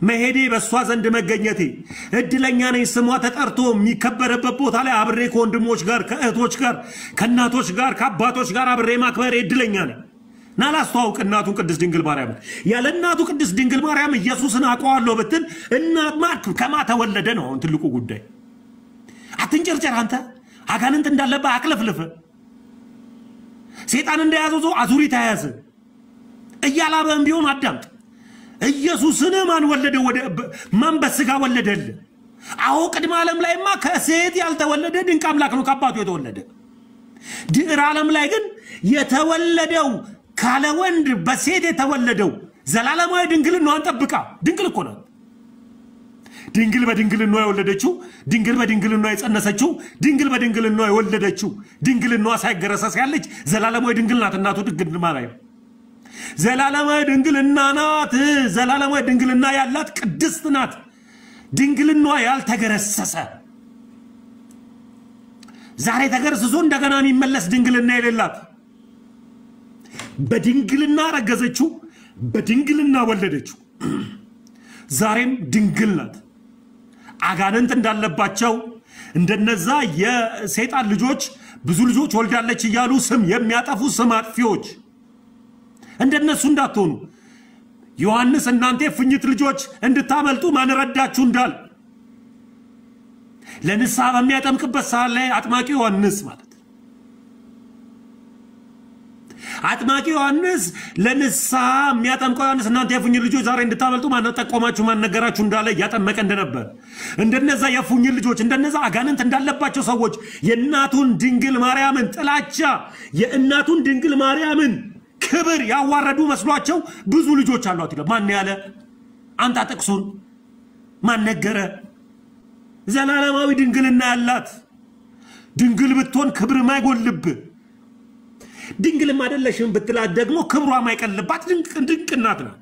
S1: መሄዴ በሷ ዘንድ መገኘቴ እድለኛ ነኝ ስሟ ተጠርቶ የሚከበረበት ቦታ ላይ አብሬ ከወንድሞች ጋር ከእህቶች ጋር ከእናቶች ጋር ከአባቶች ጋር አብሬ ማክበር እድለኛ ነኝ ናላስተዋውቅ እናቱን ቅድስት ድንግል ማርያም ያለ እናቱ ቅድስት ድንግል ማርያም ኢየሱስን አቋዋለሁ ብትል እናት ማርክ ከማ ተወለደ ነው አሁን ትልቁ ጉዳይ አትንጨርጨር አንተ አጋንንት እንዳለባ አክለፍልፈ ሰይጣን እንደያዘው አዙሪት ያያዘ እያላበም ቢሆን አዳምጥ ኢየሱስን ማን ወለደ ወደ ማን በስጋ ወለደል አዎ ቅድመ ዓለም ላይማ ከሴት ያልተወለደ ድንቅ አምላክ ነው ከአባቱ የተወለደ ድህረ ዓለም ላይ ግን የተወለደው ካለ ወንድ በሴት የተወለደው ዘላለማዊ ድንግልናዋን ጠብቃ ድንግል እኮ ነው ድንግል በድንግልናዋ የወለደችው ድንግል በድንግልናዋ የጸነሰችው ድንግል በድንግልናዋ የወለደችው ድንግልናዋ ሳይገረሰስ ያለች ዘላለማዊ ድንግል ናት እናቱ ድንግል ማርያም ዘላለማዊ ድንግልና ናት ዘላለማዊ ድንግልና ያላት ቅድስት ናት ድንግልናዋ ያልተገረሰሰ ዛሬ ተገርሰሶ እንደገና የሚመለስ ድንግልና የሌላት በድንግልና ረገዘችው በድንግልና ወለደችው ዛሬም ድንግል ናት አጋንንት እንዳለባቸው እንደነዛ የሰይጣን ልጆች ብዙ ልጆች ወልዳለች ይያሉ ስም የሚያጠፉ ስም አጥፊዎች እንደነሱ እንዳትሆኑ ዮሐንስ እናንተ ፍኝት ልጆች እንድታመልጡ ማን ረዳችሁ እንዳል ለንስሐ በሚያጠምቅበት ሰዓት ላይ አጥማቂ ዮሐንስ ማለት አጥማቂ ዮሐንስ ለንሳ የሚያጠምቀው ዮሐንስ እናንተ የፉኝ ልጆች ዛሬ እንድታመልጡ ማን ተቆማችሁ ማን ነገራችሁ እንዳለ ያጠመቀ እንደነበር እንደነዛ የፉኝ ልጆች እንደነዛ አጋንንት እንዳለባቸው ሰዎች የእናቱን ድንግል ማርያምን ጥላቻ የእናቱን ድንግል ማርያምን ክብር ያዋረዱ መስሏቸው ብዙ ልጆች አሏት ይላል። ማን ያለ አንተ አጥቅሱን ማን ነገረ? ዘላለማዊ ድንግልና ያላት ድንግል ብትሆን ክብር ማይጎልብ ድንግልም አይደለሽም ብትላት ደግሞ ክብሯ ማይቀልባት ድንቅ እናት ናት።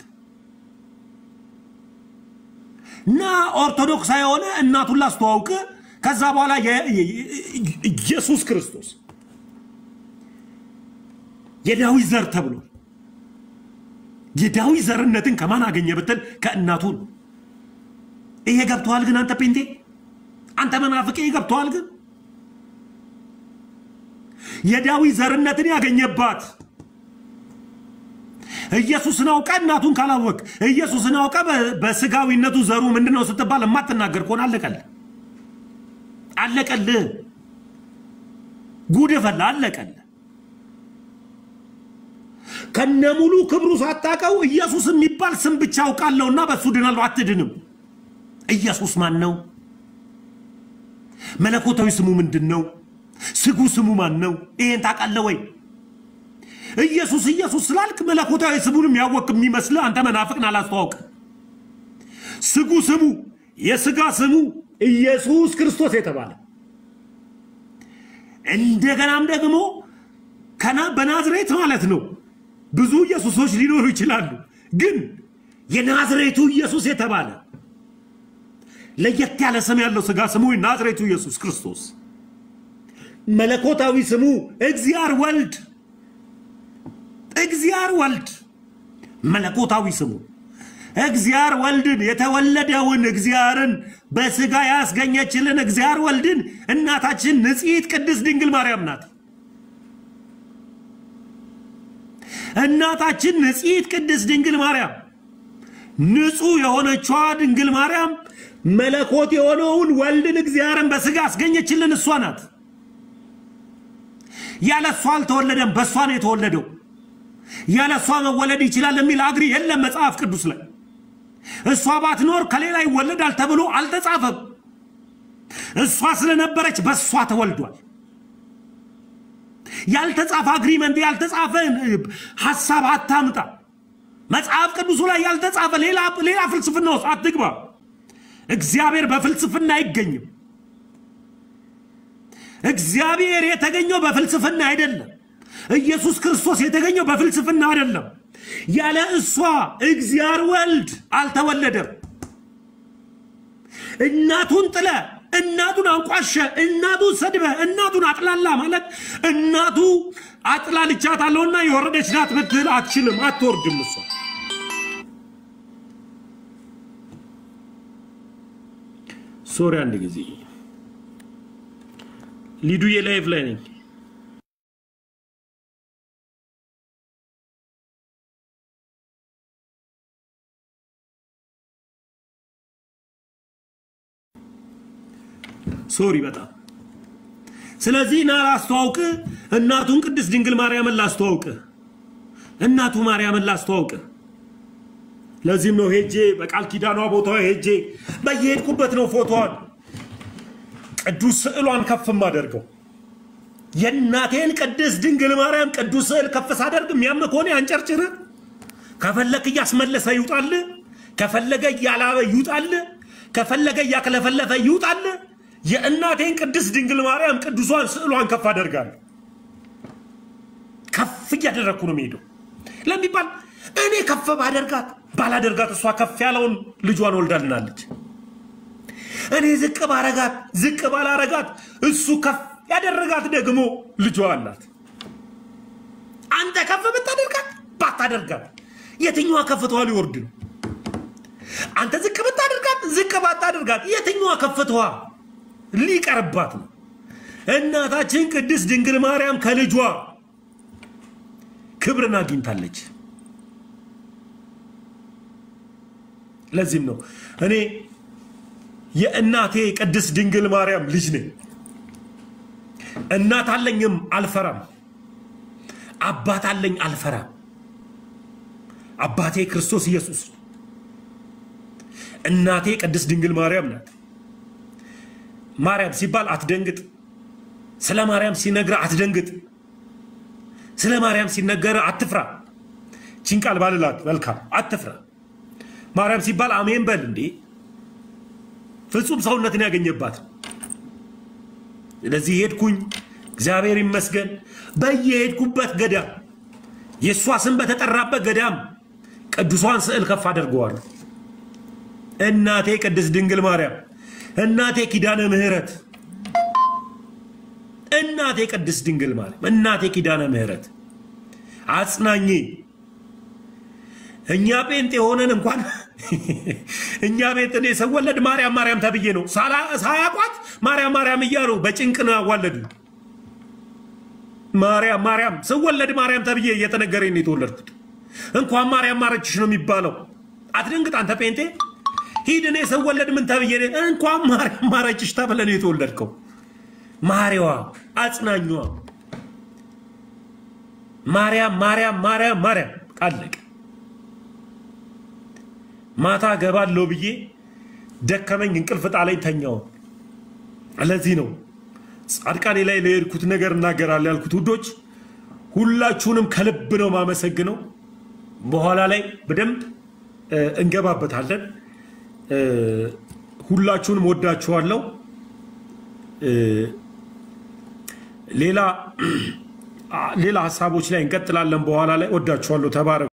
S1: ና ኦርቶዶክስ አይሆነ እናቱን ላስተዋውቅ ከዛ በኋላ ኢየሱስ ክርስቶስ የዳዊት ዘር ተብሎ የዳዊት ዘርነትን ከማን አገኘ ብትል ከእናቱ። ይሄ ገብቷል ግን አንተ ጴንጤ አንተ መናፍቅ ገብቷል ግን የዳዊት ዘርነትን ያገኘባት ኢየሱስን አውቀ እናቱን ካላወቅ ኢየሱስን አውቀ በስጋዊነቱ ዘሩ ምንድነው ስትባል ማትናገር ኮን አለቀል ጉድ ፈላ አለቀል ከነሙሉ ክብሩ ሳታቀው ኢየሱስ የሚባል ስም ብቻ አውቃለውና በሱ ድናለው አትድንም። ኢየሱስ ማን ነው? መለኮታዊ ስሙ ምንድነው? ስጉ ስሙ ማን ነው? ይሄን ታውቃለህ ወይ? ኢየሱስ ስላልክ መለኮታዊ ስሙንም ያወቅ የሚመስል አንተ መናፍቅና አላስተዋውቅ። ስጉ ስሙ የስጋ ስሙ ኢየሱስ ክርስቶስ የተባለ እንደገናም ደግሞ በናዝሬት ማለት ነው። ብዙ ኢየሱሶች ሊኖሩ ይችላሉ ግን የናዝሬቱ ኢየሱስ የተባለ ለየት ያለ ስም ያለው ስጋ ስሙ ናዝሬቱ ኢየሱስ ክርስቶስ። መለኮታዊ ስሙ እግዚአብሔር ወልድ መለኮታዊ ስሙ እግዚአብሔር ወልድን የተወለደውን እግዚአብሔርን በስጋ ያስገኘችልን እግዚአብሔር ወልድን እናታችን ንጽሕት ቅድስት ድንግል ማርያም ናት። እናታችን ንጽሕት ቅድስት ድንግል ማርያም ንጹህ የሆነችዋ ድንግል ማርያም መለኮት የሆነውን ወልድን እግዚአብሔርን በስጋ ያስገኘችልን እሷ ናት። ያለሷ አልተወለደም በሷ ነው የተወለደው። ያለሷ መወለድ ይችላል የሚል አግሪ የለም መጽሐፍ ቅዱስ ላይ። እሷ ባትኖር ከሌላ ይወለዳል ተብሎ አልተጻፈም። እሷ ስለነበረች በሷ ተወልዷል። ያልተጻፈ አግሪመንት ያልተጻፈ ሐሳብ አታምጣ። መጽሐፍ ቅዱስ ላይ ያልተጻፈ ሌላ ፍልስፍና ውስጥ አትግባ። እግዚአብሔር በፍልስፍና አይገኝም። እግዚአብሔር የተገኘው በፍልስፍና አይደለም። ኢየሱስ ክርስቶስ የተገኘው በፍልስፍና አይደለም። ያለ እሷ እግዚአብሔር ወልድ አልተወለደም። እናቱን ጥለ እናቱን አንቋሸ እናቱን ሰድበ እናቱን አጥላላ ማለት እናቱ አጥላልቻታለውና የወረደች ናት ብትል አትችልም አትወርድም። እሷ ሶሪ አንድ ጊዜ ሊዱ የላይቭ ላይ ነኝ። ሶሪ በጣም ስለዚህ ና ላስተዋውቅ እናቱን ቅድስት ድንግል ማርያምን ላስተዋውቅ እናቱ ማርያምን ላስተዋውቅ። ለዚህም ነው ሄጄ በቃል ኪዳኗ ቦታው ሄጄ በየሄድኩበት ነው ፎቶዋን ቅዱስ ስዕሏን ከፍ ማደርገው። የእናቴን ቅድስት ድንግል ማርያም ቅዱስ ስዕል ከፍ ሳደርግ የሚያምኮኔ አንጨርጭር ከፈለክ ያስመለሰ ይውጣል ከፈለገ ያላበ ይውጣል ከፈለገ ያከለፈለፈ ይውጣል። የእናቴን ቅድስት ድንግል ማርያም ቅዱሷን ስዕሏን ከፍ አደርጋለሁ። ከፍ ያደረኩ ነው የሚሄደው ለሚባል እኔ ከፍ ባላደርጋት እሷ ከፍ ያለውን ልጇን ወልዳልናለች። እኔ ዝቅ ባላረጋት እሱ ከፍ ያደረጋት ደግሞ ልጇ አላት። አንተ ከፍ ባታደርጋት የትኛዋ ከፍቷ ሊወርድ ነው? አንተ ዝቅ ባታደርጋት የትኛዋ ከፍቷ ሊቀርባት ነው? እናታችን ቅድስት ድንግል ማርያም ከልጇ ክብርን አግኝታለች። ለዚህም ነው እኔ የእናቴ ቅድስት ድንግል ማርያም ልጅ ነኝ። እናት አለኝም አልፈራም። አባት አለኝ አልፈራም አባቴ ክርስቶስ ኢየሱስ እናቴ ቅድስት ድንግል ማርያም ናት ማርያም ሲባል አትደንግጥ ስለ ማርያም ሲነገር አትደንግጥ ስለ ማርያም ሲነገር አትፍራ ቺንቃል ባልላት መልካም አትፍራ ማርያም ሲባል አሜን በል እንዴ ፍጹም ሰውነትን ያገኘባት ለዚህ ሄድኩኝ እግዚአብሔር ይመስገን በየሄድኩበት ገዳም የሷ ስም በተጠራበት ገዳም ቅዱሳን ስዕል ከፍ አድርገዋል እናቴ ቅድስት ድንግል ማርያም እናቴ ኪዳነ ምህረት እናቴ ቅድስት ድንግል ማርያም እናቴ ኪዳነ ምህረት አጽናኝ እኛ ጴንጤ ሆነን እንኳን እኛ ቤት እኔ ሰወለድ ማርያም ማርያም ተብዬ ነው ሳያቋት ማርያም ማርያም እያሉ በጭንቅ ነው ያዋለዱ ማርያም ማርያም ሰወለድ ማርያም ተብዬ እየተነገረኝ ነው የተወለድኩት እንኳን ማርያም ማረችሽ ነው የሚባለው አትደንግጥ አንተ ጴንጤ ሂድ እኔ ሰወለድ ምን ተብዬ እንኳን ማርያም ማረችሽ ተብለህ ነው የተወለድከው ማርያዋ አጽናኙዋ ማርያም ማርያም ማርያም ማርያም ቃልቅ ማታ ገባለው ብዬ ደከመኝ እንቅልፍ ጣለኝ ተኛው ለዚህ ነው ጻድቃኔ ላይ ለሄድኩት ነገር እናገራለሁ ያልኩት ውዶች ሁላችሁንም ከልብ ነው ማመሰግነው በኋላ ላይ በደንብ እንገባበታለን ሁላችሁንም ወዳችኋለሁ ሌላ ሐሳቦች ላይ እንቀጥላለን በኋላ ላይ ወዳችኋለሁ ተባረኩ